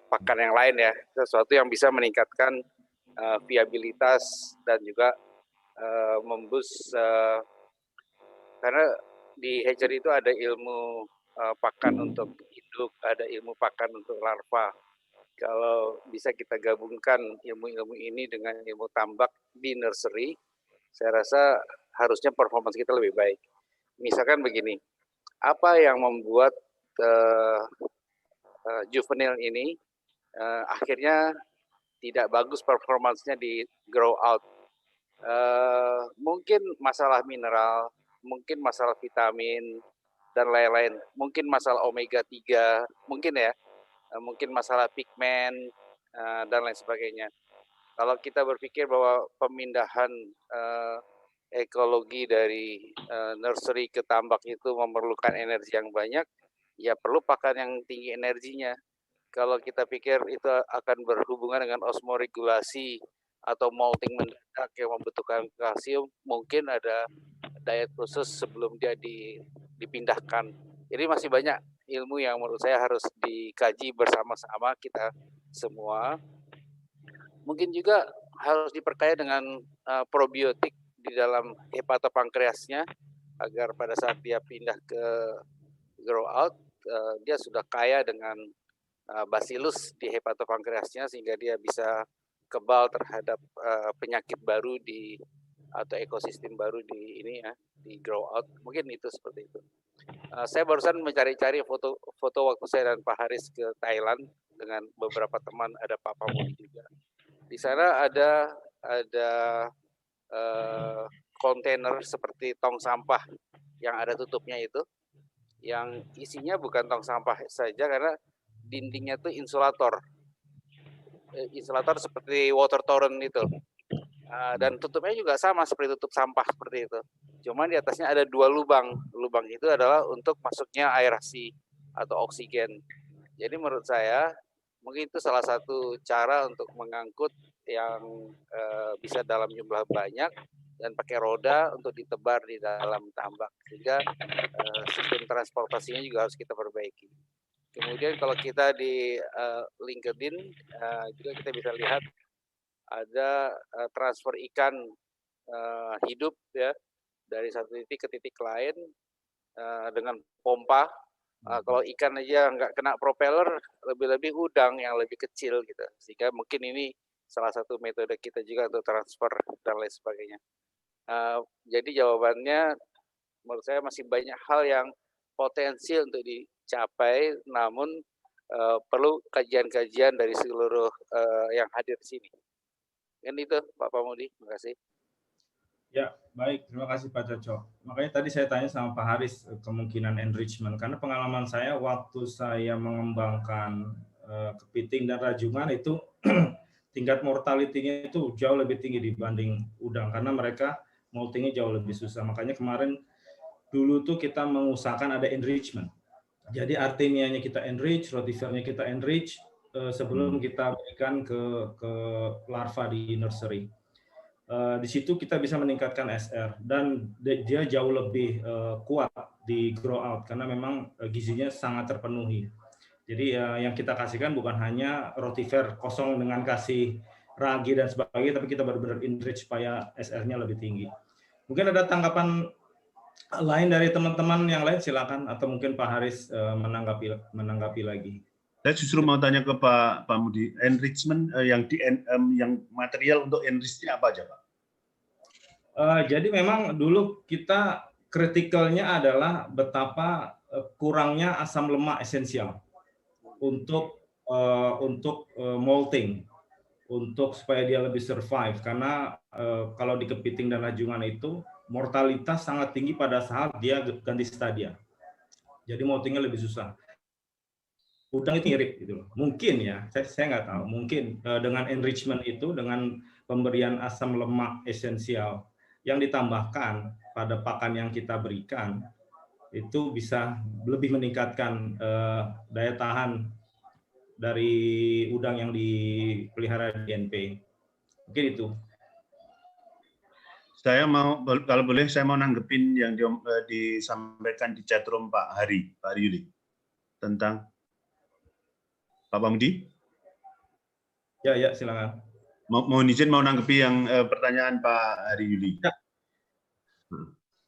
pakan yang lain ya, sesuatu yang bisa meningkatkan viabilitas dan juga memboost, karena di hatchery itu ada ilmu pakan untuk induk, ada ilmu pakan untuk larva. Kalau bisa kita gabungkan ilmu-ilmu ini dengan ilmu tambak di nursery, saya rasa harusnya performance kita lebih baik. Misalkan begini, apa yang membuat juvenile ini akhirnya tidak bagus performance-nya di grow out? Mungkin masalah mineral, mungkin masalah vitamin, dan lain-lain. Mungkin masalah omega 3, mungkin ya. Mungkin masalah pigmen, dan lain sebagainya. Kalau kita berpikir bahwa pemindahan ekologi dari nursery ke tambak itu memerlukan energi yang banyak, ya perlu pakan yang tinggi energinya. Kalau kita pikir itu akan berhubungan dengan osmoregulasi atau molting mendadak yang membutuhkan kalsium, mungkin ada diet khusus sebelum dia dipindahkan. Jadi masih banyak ilmu yang menurut saya harus dikaji bersama-sama kita semua. Mungkin juga harus diperkaya dengan probiotik di dalam hepatopankreasnya, agar pada saat dia pindah ke grow out, dia sudah kaya dengan bacillus di hepatopankreasnya, sehingga dia bisa kebal terhadap penyakit baru atau ekosistem baru di ini ya, di grow out. Mungkin itu seperti itu. Saya barusan mencari-cari foto waktu saya dan Pak Haris ke Thailand dengan beberapa teman, ada Pak Pamudi juga. Di sana ada kontainer seperti tong sampah yang ada tutupnya itu, yang isinya bukan tong sampah saja, karena dindingnya itu insulator. instalator seperti water torrent itu. Dan tutupnya juga sama seperti tutup sampah seperti itu. Cuman di atasnya ada 2 lubang. Lubang itu adalah untuk masuknya aerasi atau oksigen. Jadi menurut saya mungkin itu salah satu cara untuk mengangkut yang bisa dalam jumlah banyak dan pakai roda untuk ditebar di dalam tambak, sehingga sistem transportasinya juga harus kita perbaiki. Kemudian kalau kita di LinkedIn juga kita bisa lihat ada transfer ikan hidup ya dari satu titik ke titik lain dengan pompa. Kalau ikan aja nggak kena propeller, lebih-lebih udang yang lebih kecil gitu. Sehingga mungkin ini salah satu metode kita juga untuk transfer dan lain sebagainya. Jadi jawabannya menurut saya masih banyak hal yang potensial untuk dicapai, namun perlu kajian-kajian dari seluruh yang hadir di sini. Kan itu Pak Pamudi, terima kasih. Ya, baik. Terima kasih Pak Coco. Makanya tadi saya tanya sama Pak Haris kemungkinan enrichment. Karena pengalaman saya waktu saya mengembangkan kepiting dan rajungan itu tingkat mortality-nya itu jauh lebih tinggi dibanding udang. Karena mereka moltingnya jauh lebih susah. Makanya kemarin dulu tuh kita mengusahakan ada enrichment. Jadi artemianya kita enrich, rotifernya kita enrich sebelum kita berikan ke larva di nursery. Di situ kita bisa meningkatkan SR dan dia jauh lebih kuat di grow out karena memang gizinya sangat terpenuhi. Jadi yang kita kasihkan bukan hanya rotifer kosong dengan kasih ragi dan sebagainya, tapi kita benar-benar enrich supaya SR-nya lebih tinggi. Mungkin ada tanggapan lain dari teman-teman yang lain, silakan, atau mungkin Pak Haris menanggapi lagi. Saya justru mau tanya ke Pak Mudi, enrichment yang material untuk enrichnya apa aja Pak? Jadi memang dulu kita kritikalnya adalah betapa kurangnya asam lemak esensial untuk molting, untuk supaya dia lebih survive. Karena kalau di kepiting dan rajungan itu mortalitas sangat tinggi pada saat dia ganti stadia. Jadi moltingnya lebih susah. Udang itu mirip gitu loh. Mungkin ya, saya nggak tahu. Mungkin dengan enrichment itu, dengan pemberian asam lemak esensial yang ditambahkan pada pakan yang kita berikan, itu bisa lebih meningkatkan daya tahan dari udang yang dipelihara di NP. Mungkin itu. Saya mau, kalau boleh, saya mau nanggepin yang disampaikan di chatroom Pak Hari Yuli tentang Pak Pamudi. Ya, silakan. Mohon izin mau nanggepi yang pertanyaan Pak Hari Yuli.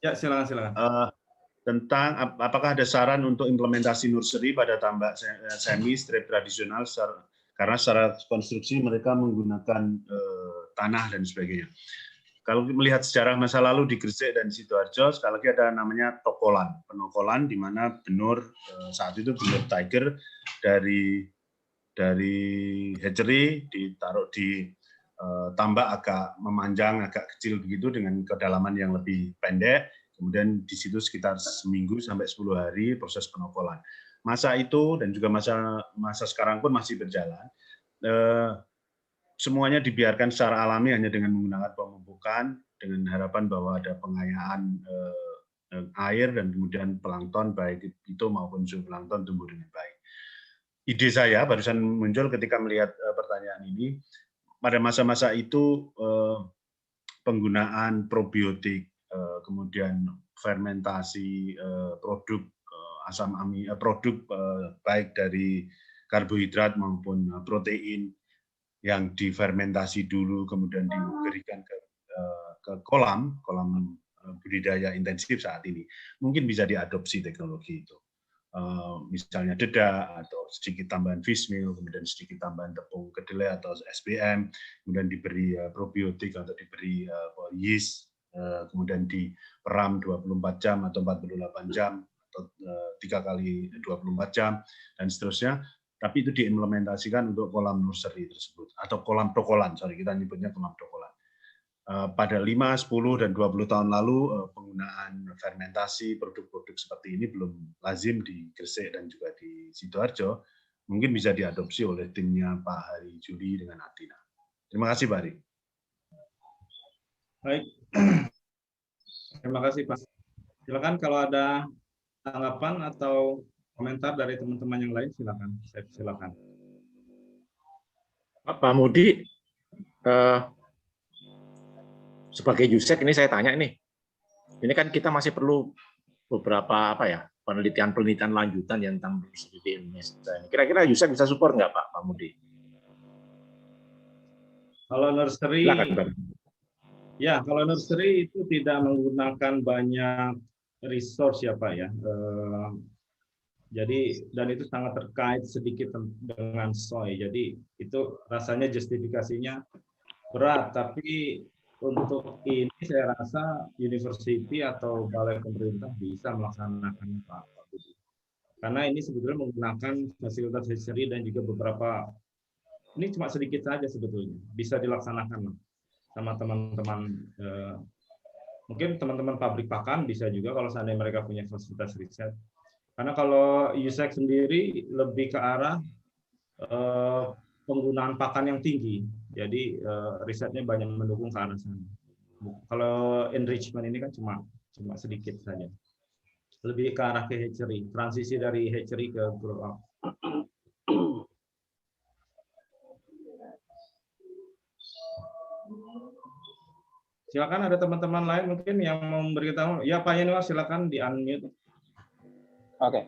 Ya, silakan. Tentang apakah ada saran untuk implementasi nursery pada tambak semi strip tradisional, karena secara konstruksi mereka menggunakan tanah dan sebagainya. Kalau melihat sejarah masa lalu di Gresik dan Sidoarjo, sekali lagi ada namanya penokolan, di mana benur saat itu benur tiger dari hatchery ditaruh di tambak agak memanjang, agak kecil begitu dengan kedalaman yang lebih pendek. Kemudian di situ sekitar seminggu sampai 10 hari proses penokolan. Masa itu dan juga masa sekarang pun masih berjalan. Semuanya dibiarkan secara alami hanya dengan menggunakan pemupukan dengan harapan bahwa ada pengayaan air dan kemudian plankton baik itu maupun zooplankton tumbuh dengan baik. Ide saya barusan muncul ketika melihat pertanyaan ini, pada masa-masa itu penggunaan probiotik, kemudian fermentasi produk asam amino, produk baik dari karbohidrat maupun protein yang difermentasi dulu kemudian diberikan ke kolam budidaya intensif saat ini, mungkin bisa diadopsi teknologi itu. Misalnya dedak atau sedikit tambahan fish meal, kemudian sedikit tambahan tepung kedelai atau SBM, kemudian diberi probiotik atau diberi yeast, kemudian diperam 24 jam atau 48 jam atau 3 kali 24 jam dan seterusnya. Tapi itu diimplementasikan untuk kolam nursery tersebut atau kolam tokolan, kita nyebutnya kolam tokolan. Pada 5, 10, dan 20 tahun lalu penggunaan fermentasi produk-produk seperti ini belum lazim di Gresik dan juga di Sidoarjo. mungkin bisa diadopsi oleh timnya Pak Hari Juli dengan Atina. Terima kasih Pak Hari. Baik, terima kasih Pak. Silakan kalau ada tanggapan atau komentar dari teman-teman yang lain, silakan. Silakan. Pak Mudi, sebagai Yusek ini saya tanya ini kan kita masih perlu beberapa penelitian lanjutan yang tentang nursery di Indonesia. Kira-kira Yusek bisa support nggak Pak Mudi? Kalau nursery, silakan, ya kalau nursery itu tidak menggunakan banyak resource ya Pak ya. Jadi dan itu sangat terkait sedikit dengan soy. Jadi itu rasanya justifikasinya berat, tapi untuk ini saya rasa university atau balai pemerintah bisa melaksanakan Pak Budi. Karena ini sebetulnya menggunakan fasilitas hatchery dan juga beberapa, ini cuma sedikit saja sebetulnya, bisa dilaksanakan sama teman-teman, mungkin teman-teman pabrik pakan bisa juga kalau seandainya mereka punya fasilitas riset. Karena kalau USEC sendiri lebih ke arah penggunaan pakan yang tinggi, jadi risetnya banyak mendukung ke arah sana. Kalau enrichment ini kan cuma sedikit saja, lebih ke arah ke hatchery, transisi dari hatchery ke grow up. Silakan ada teman-teman lain mungkin yang mau memberitahu. Ya Pak Yanuar, silakan di unmute. Oke.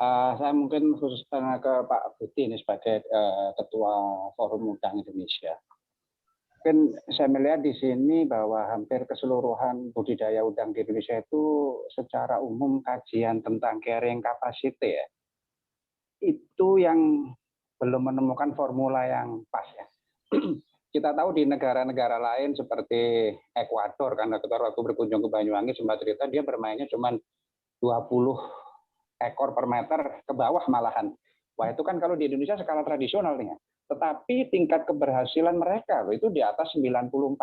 Saya mungkin khusus tanya ke Pak Budi ini sebagai Ketua Forum Udang Indonesia. Mungkin saya melihat di sini bahwa hampir keseluruhan budidaya udang di Indonesia itu secara umum kajian tentang carrying capacity ya, itu yang belum menemukan formula yang pas ya. Kita tahu di negara-negara lain seperti Ekuador, karena waktu berkunjung ke Banyuwangi sempat cerita dia bermainnya cuma 20 ekor per meter ke bawah malahan. Wah itu kan kalau di Indonesia skala tradisional nih ya. Tetapi tingkat keberhasilan mereka itu di atas 94%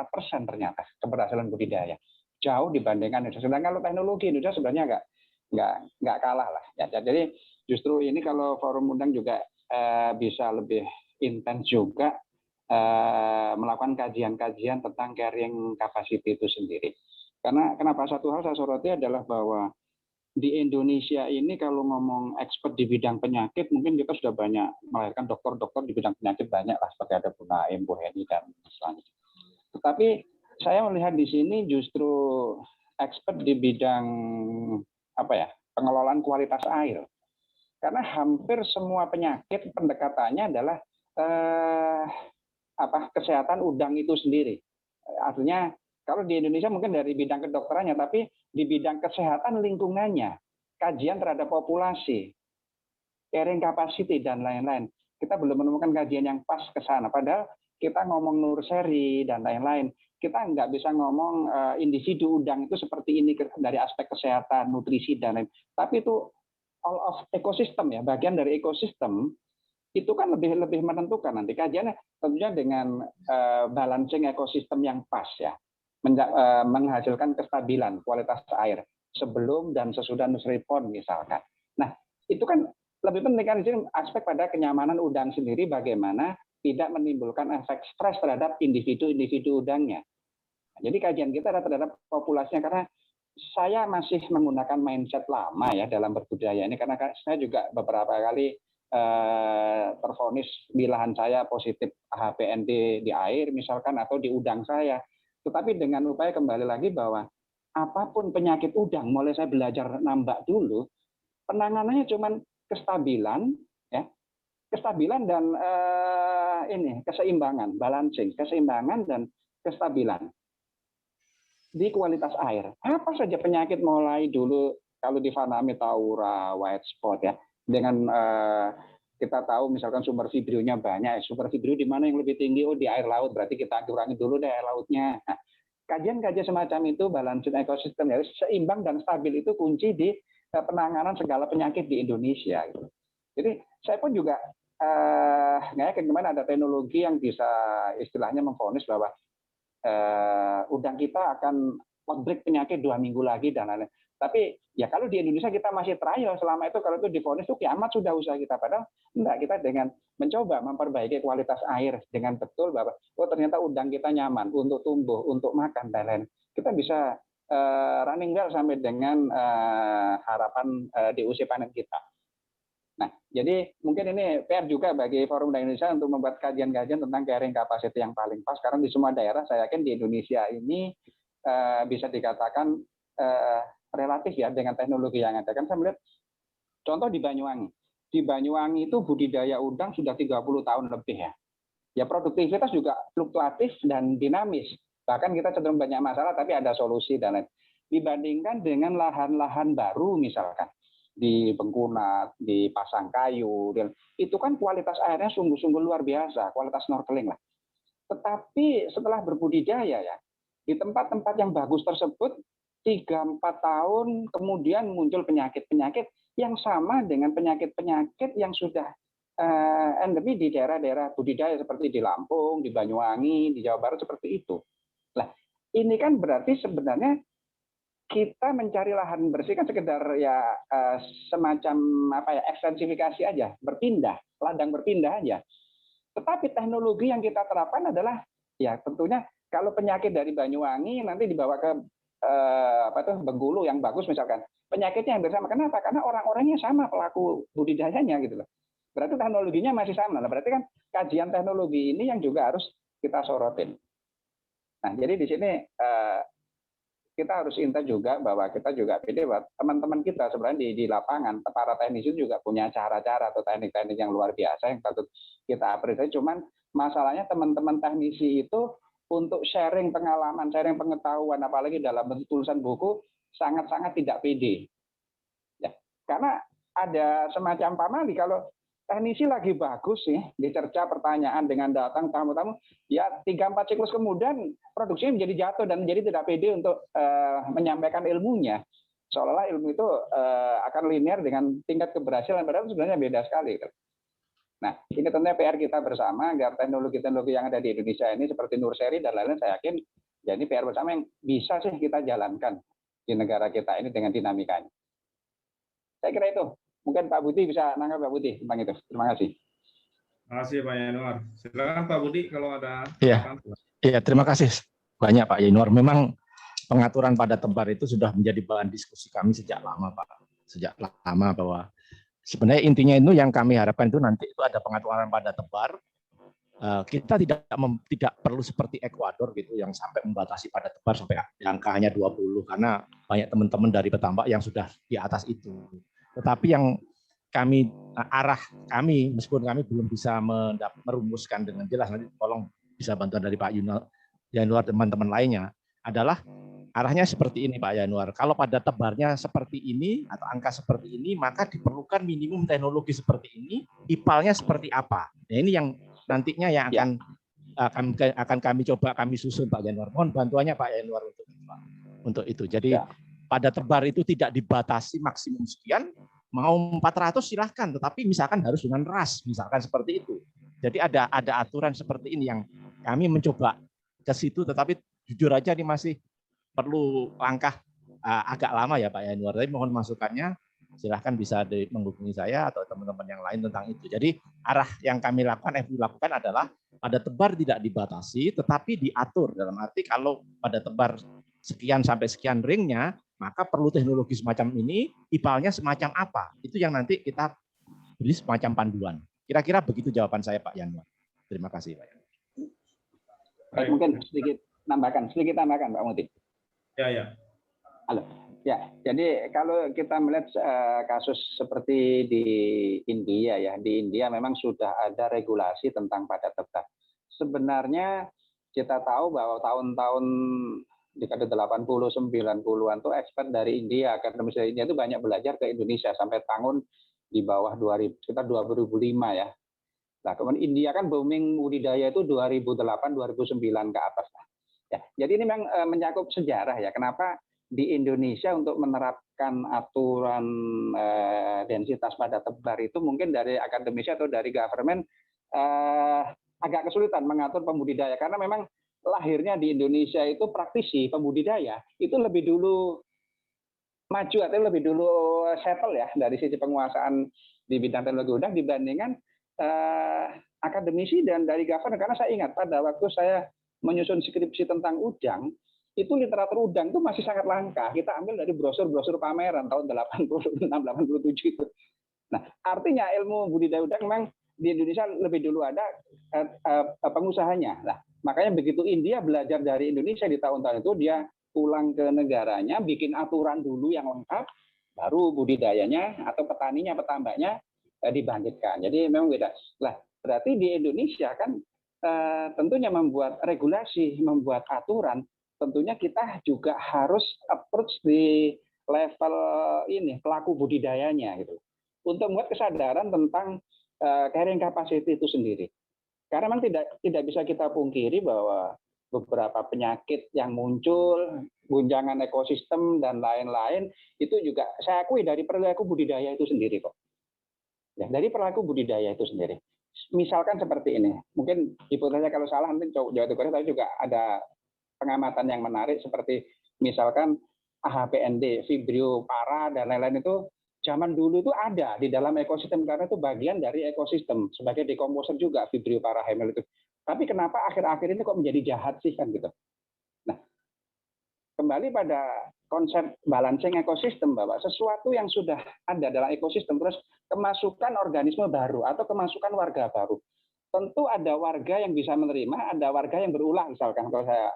ternyata keberhasilan budidaya. Jauh dibandingkan Indonesia. Sedangkan kalau teknologi Indonesia sebenarnya nggak kalah lah. Ya, jadi justru ini kalau Forum Udang juga bisa lebih intens juga melakukan kajian-kajian tentang carrying capacity itu sendiri. Karena kenapa satu hal saya soroti adalah bahwa di Indonesia ini kalau ngomong expert di bidang penyakit, mungkin kita sudah banyak melahirkan dokter-dokter di bidang penyakit banyak lah, seperti ada Bu Naim, Bu Heni, dan selanjutnya. Tetapi saya melihat di sini justru expert di bidang pengelolaan kualitas air. Karena hampir semua penyakit pendekatannya adalah kesehatan udang itu sendiri. Artinya kalau di Indonesia mungkin dari bidang kedokterannya, tapi di bidang kesehatan lingkungannya, kajian terhadap populasi, carrying capacity, dan lain-lain. Kita belum menemukan kajian yang pas ke sana. Padahal kita ngomong nursery dan lain-lain, kita nggak bisa ngomong individu udang itu seperti ini dari aspek kesehatan, nutrisi, dan lain. Tapi itu all of ekosistem ya, bagian dari ekosistem, itu kan lebih menentukan nanti kajiannya tentunya dengan balancing ekosistem yang pas ya. Menghasilkan kestabilan kualitas air sebelum dan sesudah nursery pond misalkan. Nah, itu kan lebih penting kan di sini aspek pada kenyamanan udang sendiri, bagaimana tidak menimbulkan efek stres terhadap individu-individu udangnya. Nah, jadi kajian kita adalah terhadap populasinya, karena saya masih menggunakan mindset lama ya dalam berbudidaya ini, karena saya juga beberapa kali tervonis bilahan saya positif HPND di air misalkan atau di udang saya. Tetapi dengan upaya kembali lagi bahwa apapun penyakit udang, mulai saya belajar nambak dulu, penanganannya cuma kestabilan, ya, kestabilan dan keseimbangan, balancing, keseimbangan dan kestabilan di kualitas air. Apa saja penyakit mulai dulu kalau di Vanami Taura, white spot ya, dengan kita tahu misalkan sumber vibrio-nya banyak, sumber vibrio di mana yang lebih tinggi? Oh di air laut, berarti kita kurangi dulu deh air lautnya. Nah, kajian-kajian semacam itu, balancing ekosistem, ya, seimbang dan stabil itu kunci di penanganan segala penyakit di Indonesia. Gitu. Jadi saya pun juga nggak yakin gimana ada teknologi yang bisa istilahnya memvonis bahwa udang kita akan outbreak penyakit 2 minggu lagi dan lain-lain. Tapi ya kalau di Indonesia kita masih trial selama itu, kalau itu divonis itu kiamat sudah usaha kita. Padahal enggak, kita dengan mencoba memperbaiki kualitas air dengan betul bahwa oh ternyata udang kita nyaman untuk tumbuh, untuk makan dan lain. Kita bisa running well sampai dengan harapan di usia panen kita. Nah, jadi mungkin ini PR juga bagi Forum Udang Indonesia untuk membuat kajian-kajian tentang carrying capacity yang paling pas. Karena di semua daerah, saya yakin di Indonesia ini bisa dikatakan relatif ya dengan teknologi yang ada. Kan saya melihat contoh di Banyuwangi. Di Banyuwangi itu budidaya udang sudah 30 tahun lebih ya. Ya produktivitas juga fluktuatif dan dinamis. Bahkan kita cenderung banyak masalah tapi ada solusi dan lain. Dibandingkan dengan lahan-lahan baru misalkan di Bengkuna, di Pasangkayu, itu kan kualitas airnya sungguh-sungguh luar biasa, kualitas snorkeling lah. Tetapi setelah berbudidaya ya, di tempat-tempat yang bagus tersebut 3-4 tahun kemudian muncul penyakit-penyakit yang sama dengan penyakit-penyakit yang sudah endemi di daerah-daerah budidaya seperti di Lampung, di Banyuwangi, di Jawa Barat seperti itu. Nah, ini kan berarti sebenarnya kita mencari lahan bersih kan sekedar ya semacam apa ya ekstensifikasi aja, berpindah, ladang berpindah aja. Tetapi teknologi yang kita terapkan adalah ya tentunya kalau penyakit dari Banyuwangi nanti dibawa ke Bengkulu yang bagus misalkan, penyakitnya yang bersama. Kenapa? Karena orang-orangnya sama pelaku budidayanya gitu loh. Berarti teknologinya masih sama. Nah, berarti kan kajian teknologi ini yang juga harus kita sorotin. Nah, jadi di sini kita harus ingat juga bahwa kita juga pede buat teman-teman kita sebenarnya di lapangan, para teknisi juga punya cara-cara atau teknik-teknik yang luar biasa yang patut kita apresiasi. Cuman masalahnya teman-teman teknisi itu untuk sharing pengalaman, sharing pengetahuan, apalagi dalam bentuk tulisan buku, sangat-sangat tidak pede. Ya, karena ada semacam pamali kalau teknisi lagi bagus sih, dicerca pertanyaan dengan datang tamu-tamu, ya 3-4 siklus kemudian produksinya menjadi jatuh dan menjadi tidak pede untuk menyampaikan ilmunya. Seolah-olah ilmu itu akan linear dengan tingkat keberhasilan, padahal sebenarnya beda sekali. Nah, ini tentunya PR kita bersama agar teknologi-teknologi yang ada di Indonesia ini seperti Nurseri dan lain-lain, saya yakin ya ini PR bersama yang bisa sih kita jalankan di negara kita ini dengan dinamikanya. Saya kira itu. Mungkin Pak Budi bisa nangkap Pak Budi tentang itu. Terima kasih. Terima kasih Pak Yanuar. Silakan Pak Budi kalau ada. Iya, terima kasih banyak Pak Yanuar. Memang pengaturan pada tebar itu sudah menjadi bahan diskusi kami sejak lama Pak. Sejak lama bahwa sebenarnya intinya itu yang kami harapkan itu nanti itu ada pengaturan pada tebar. Kita tidak perlu seperti Ekuador gitu yang sampai membatasi pada tebar sampai angka hanya 20 karena banyak teman-teman dari petambak yang sudah di atas itu. Tetapi yang arah kami, meskipun kami belum bisa merumuskan dengan jelas, nanti tolong bisa bantuan dari Pak Yanuar teman-teman lainnya, adalah arahnya seperti ini Pak Yanuar. Kalau pada tebarnya seperti ini atau angka seperti ini, maka diperlukan minimum teknologi seperti ini, IPAL-nya seperti apa. Nah, ini yang nantinya yang akan kami coba kami susun Pak Yanuar. Mohon bantuannya Pak Yanuar untuk itu. Jadi pada tebar itu tidak dibatasi maksimum sekian, mau 400 silahkan, tetapi misalkan harus dengan ras, misalkan seperti itu. Jadi ada aturan seperti ini yang kami mencoba ke situ, tetapi jujur aja ini masih perlu langkah agak lama ya Pak Yanuar. Tapi mohon masukannya, silahkan bisa menghubungi saya atau teman-teman yang lain tentang itu. Jadi arah yang kami lakukan adalah pada tebar tidak dibatasi, tetapi diatur dalam arti kalau pada tebar sekian sampai sekian ringnya, maka perlu teknologi semacam ini, IPAL-nya semacam apa? Itu yang nanti kita beri semacam panduan. Kira-kira begitu jawaban saya Pak Yanuar. Terima kasih Pak Yanuar. Baik, mungkin sedikit tambahkan Pak Muti. Ya. Halo. Ya, jadi kalau kita melihat kasus seperti di India ya, di India memang sudah ada regulasi tentang pada tebar. Sebenarnya kita tahu bahwa tahun-tahun dekade 80, 90-an tuh expert dari India, akademis dari India itu banyak belajar ke Indonesia sampai tahun di bawah 2000, sekitar 2005 ya. Nah, kemudian India kan booming budidaya itu 2008, 2009 ke atas. Ya, jadi ini memang mencakup sejarah ya. Kenapa di Indonesia untuk menerapkan aturan densitas pada tebar itu mungkin dari akademis atau dari government agak kesulitan mengatur pembudidaya karena memang lahirnya di Indonesia itu praktisi pembudidaya itu lebih dulu maju atau lebih dulu settle ya dari sisi penguasaan di bidang teknologi udang dibandingkan akademisi dan dari governor. Karena saya ingat pada waktu saya menyusun skripsi tentang udang, itu literatur udang itu masih sangat langka. Kita ambil dari brosur-brosur pameran tahun 86-87 itu. Nah, artinya ilmu budidaya udang memang di Indonesia lebih dulu ada pengusahanya. Nah, makanya begitu India belajar dari Indonesia di tahun-tahun itu, dia pulang ke negaranya, bikin aturan dulu yang lengkap, baru budidayanya atau petaninya, petambaknya dibangkitkan. Jadi memang beda. Lah, berarti di Indonesia kan tentunya membuat regulasi, membuat aturan, tentunya kita juga harus approach di level ini pelaku budidayanya gitu, untuk membuat kesadaran tentang carrying capacity itu sendiri. Karena memang tidak bisa kita pungkiri bahwa beberapa penyakit yang muncul, guncangan ekosistem dan lain-lain itu juga saya akui dari perilaku budidaya itu sendiri kok. Ya, dari perilaku budidaya itu sendiri. Misalkan seperti ini, mungkin hipotesanya kalau salah nanti Jawa Tengah, tapi juga ada pengamatan yang menarik seperti misalkan AHPND, Vibrio Para dan lain-lain itu zaman dulu itu ada di dalam ekosistem karena itu bagian dari ekosistem sebagai decomposer juga Vibrio Para Hemel itu. Tapi kenapa akhir-akhir ini kok menjadi jahat sih kan gitu. Nah, kembali pada konsep balancing ekosistem bahwa sesuatu yang sudah ada dalam ekosistem terus kemasukan organisme baru atau kemasukan warga baru. Tentu ada warga yang bisa menerima, ada warga yang berulah misalkan kalau saya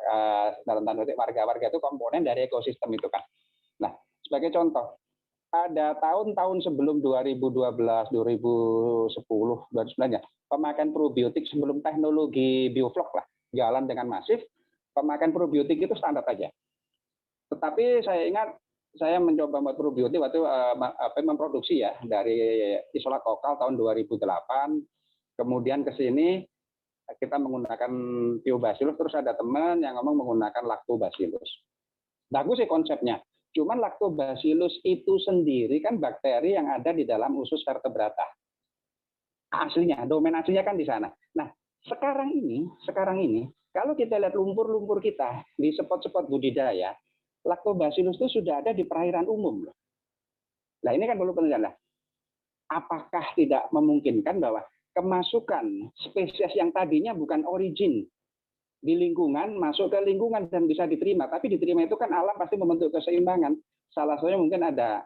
dalam tanda petik warga-warga itu komponen dari ekosistem itu kan. Nah, sebagai contoh, pada tahun-tahun sebelum 2012, 2010, 2009 ya, pemakaian probiotik sebelum teknologi bioflok lah jalan dengan masif, pemakaian probiotik itu standar aja. Tetapi saya ingat saya mencoba membuat probiotik waktu memproduksi ya dari isolat lokal tahun 2008, kemudian ke sini kita menggunakan Thiobacillus, terus ada teman yang ngomong menggunakan Lactobacillus. Bagus sih konsepnya. Cuman Lactobacillus itu sendiri kan bakteri yang ada di dalam usus vertebrata. Aslinya, domain aslinya kan di sana. Nah, sekarang ini kalau kita lihat lumpur-lumpur kita di spot-spot budidaya, Lactobacillus itu sudah ada di perairan umum. Nah, ini kan perlu penelitian. Apakah tidak memungkinkan bahwa kemasukan spesies yang tadinya bukan origin di lingkungan masuk ke lingkungan dan bisa diterima, tapi diterima itu kan alam pasti membentuk keseimbangan. Salah satunya mungkin ada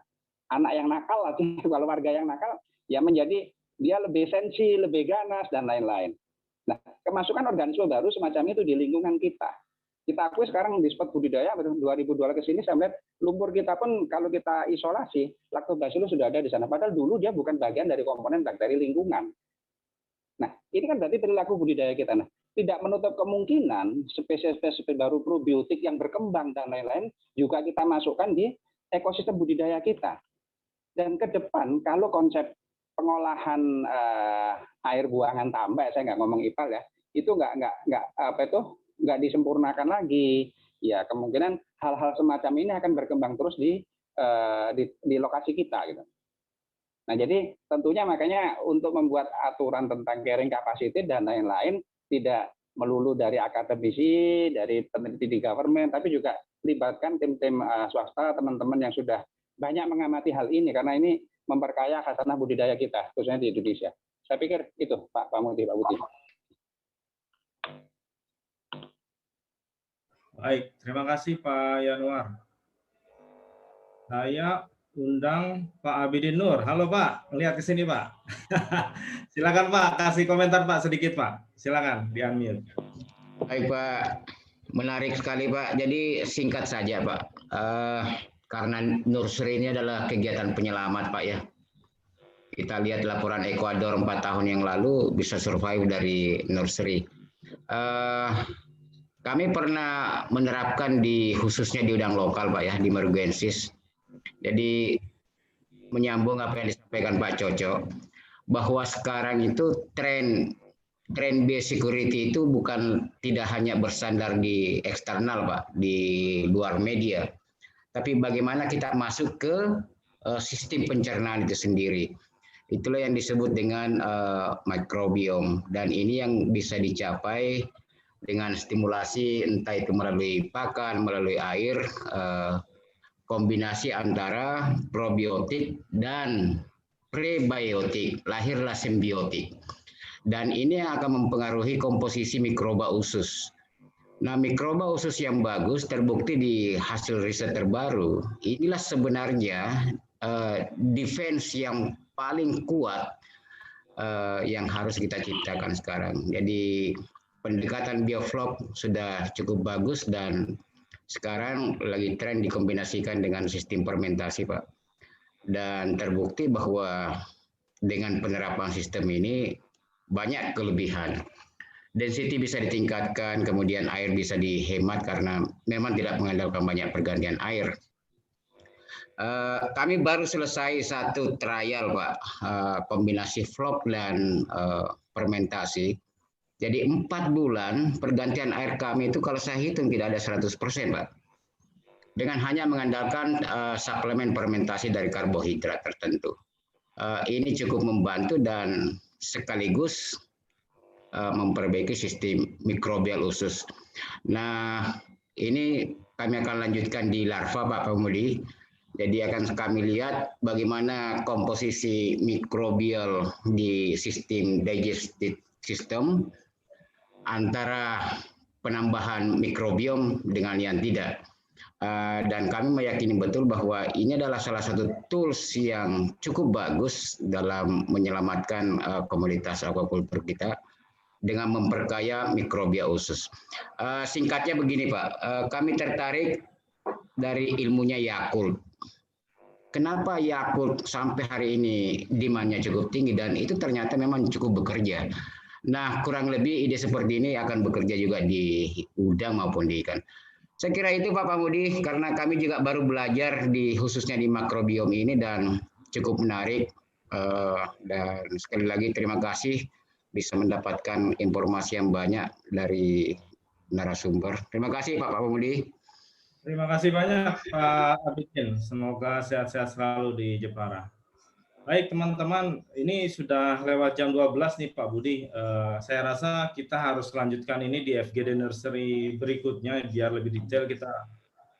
anak yang nakal atau kalau warga yang nakal ya menjadi dia lebih sensi, lebih ganas dan lain-lain. Nah, kemasukan organisme baru semacam itu di lingkungan kita. Kita akui sekarang di spot budidaya 2002 ke sini saya melihat lumpur kita pun kalau kita isolasi Lactobacillus sudah ada di sana. Padahal dulu dia bukan bagian dari komponen bakteri lingkungan. Nah, ini kan berarti perilaku budidaya kita. Nah, tidak menutup kemungkinan spesies-spesies baru probiotik yang berkembang dan lain-lain juga kita masukkan di ekosistem budidaya kita. Dan ke depan kalau konsep pengolahan air buangan tambak, saya nggak ngomong IPAL ya, itu nggak disempurnakan lagi. Ya kemungkinan hal-hal semacam ini akan berkembang terus di lokasi kita gitu. Nah, jadi tentunya makanya untuk membuat aturan tentang carrying capacity dan lain-lain tidak melulu dari akademisi, dari peneliti di government, tapi juga libatkan tim-tim swasta, teman-teman yang sudah banyak mengamati hal ini, karena ini memperkaya khasanah budidaya kita, khususnya di Indonesia. Saya pikir itu, Pak Muti, Pak Budi. Baik, terima kasih Pak Yanuar. Saya undang Pak Abidin Nur. Halo Pak, lihat ke sini Pak. Silakan Pak, kasih komentar Pak sedikit Pak. Silakan di-unmute. Baik Pak, menarik sekali Pak. Jadi singkat saja Pak. Karena nursery ini adalah kegiatan penyelamat Pak ya. Kita lihat laporan Ekuador 4 tahun yang lalu bisa survive dari nursery. Kami pernah menerapkan khususnya di udang lokal Pak ya, di Merugensis. Jadi menyambung apa yang disampaikan Pak Coco, bahwa sekarang itu tren biosecurity itu tidak hanya bersandar di eksternal Pak, di luar media, tapi bagaimana kita masuk ke sistem pencernaan itu sendiri. Itulah yang disebut dengan microbiome, dan ini yang bisa dicapai dengan stimulasi entah itu melalui pakan, melalui air, kombinasi antara probiotik dan prebiotik, lahirlah simbiotik. Dan ini akan mempengaruhi komposisi mikroba usus. Nah, mikroba usus yang bagus terbukti di hasil riset terbaru. Inilah sebenarnya defense yang paling kuat yang harus kita ciptakan sekarang. Jadi pendekatan bioflok sudah cukup bagus dan sekarang lagi tren dikombinasikan dengan sistem fermentasi, Pak. Dan terbukti bahwa dengan penerapan sistem ini banyak kelebihan. Density bisa ditingkatkan, kemudian air bisa dihemat karena memang tidak mengandalkan banyak pergantian air. Kami baru selesai satu trial, Pak, kombinasi flok dan fermentasi. Jadi 4 bulan pergantian air kami itu kalau saya hitung tidak ada 100%, Pak. Dengan hanya mengandalkan suplemen fermentasi dari karbohidrat tertentu. Ini cukup membantu dan sekaligus memperbaiki sistem mikrobial usus. Nah, ini kami akan lanjutkan di larva, Pak Pemudi. Jadi akan kami lihat bagaimana komposisi mikrobial di sistem digestive system antara penambahan mikrobiom dengan yang tidak. Dan kami meyakini betul bahwa ini adalah salah satu tools yang cukup bagus dalam menyelamatkan komunitas aquaculture kita dengan memperkaya mikrobia usus. Singkatnya begini, Pak, kami tertarik dari ilmunya Yakult. Kenapa Yakult sampai hari ini demand-nya cukup tinggi dan itu ternyata memang cukup bekerja. Nah, kurang lebih ide seperti ini akan bekerja juga di udang maupun di ikan. Saya kira itu Pak Pamudi, karena kami juga baru belajar khususnya di makrobiom ini dan cukup menarik. Dan sekali lagi terima kasih bisa mendapatkan informasi yang banyak dari narasumber. Terima kasih Pak Pamudi. Terima kasih banyak Pak Abidin. Semoga sehat-sehat selalu di Jepara. Baik teman-teman, ini sudah lewat jam 12 nih Pak Budi. Saya rasa kita harus lanjutkan ini di FGD Nursery berikutnya biar lebih detail kita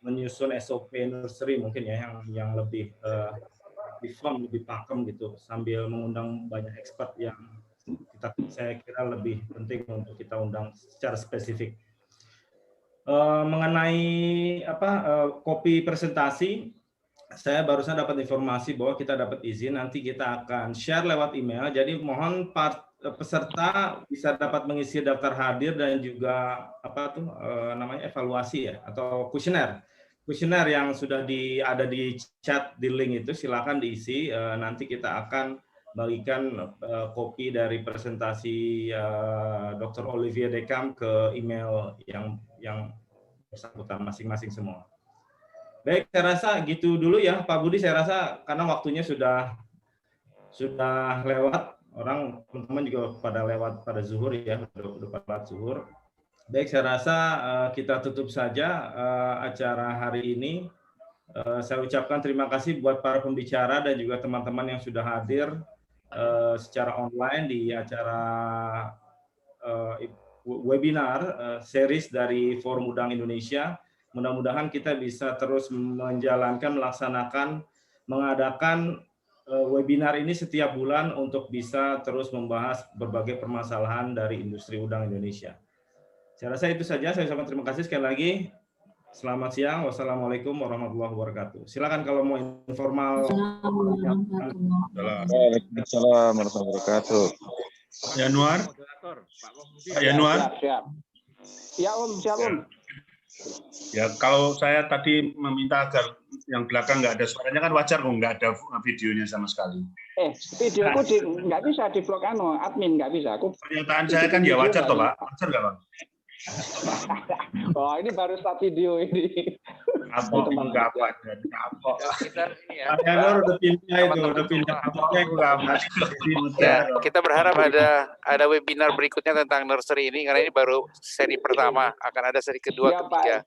menyusun SOP Nursery mungkin ya yang lebih firm, lebih pakem gitu sambil mengundang banyak expert yang saya kira lebih penting untuk kita undang secara spesifik. Mengenai kopi presentasi, saya barusan dapat informasi bahwa kita dapat izin, nanti kita akan share lewat email. Jadi mohon peserta bisa dapat mengisi daftar hadir dan juga evaluasi ya atau kuesioner yang sudah ada di chat di link itu silakan diisi. Nanti kita akan bagikan kopi dari presentasi Dr. Olivier Dekam ke email yang bersangkutan masing-masing semua. Baik, saya rasa gitu dulu ya Pak Budi. Saya rasa karena waktunya sudah lewat, teman-teman juga pada lewat pada zuhur ya, udah pada zuhur. Baik, saya rasa kita tutup saja acara hari ini. Saya ucapkan terima kasih buat para pembicara dan juga teman-teman yang sudah hadir secara online di acara webinar series dari Forum Udang Indonesia. Mudah-mudahan kita bisa terus melaksanakan, mengadakan webinar ini setiap bulan untuk bisa terus membahas berbagai permasalahan dari industri udang Indonesia. Saya rasa itu saja. Saya ucapkan terima kasih sekali lagi. Selamat siang. Wassalamualaikum warahmatullahi wabarakatuh. Silakan kalau mau informal. Waalaikumsalam warahmatullahi wabarakatuh. Yanuar. Pak Yanuar. Siap. Ya Om, siap Om. Ya, kalau saya tadi meminta agar yang belakang nggak ada suaranya kan wajar kok nggak ada videonya sama sekali. Videoku nggak bisa di vlog admin, nggak bisa. Pernyataan saya kan ya wajar toh Pak, wajar nggak Pak? Oh ini baru start video ini. Kapok nggak apa dan kapok. Pak Yanur udah pindah kapoknya ya, kita berharap ada webinar berikutnya tentang nursery ini karena ini baru seri pertama, akan ada seri kedua, ketiga.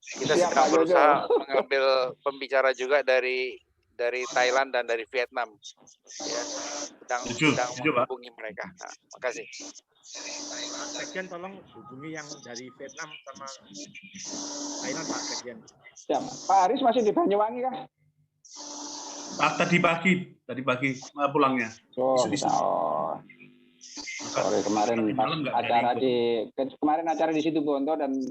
Kita sedang berusaha mengambil pembicara juga dari dari Thailand dan dari Vietnam. Ya, sedang menghubungi mereka. Nah, makasih. Pak Sekjen tolong hubungi yang dari Vietnam sama Thailand, Pak Sekjen. Ya, Pak Haris masih di Banyuwangi kah? Tadi pagi pulangnya. Sorry, kemarin acara di Situbondo dan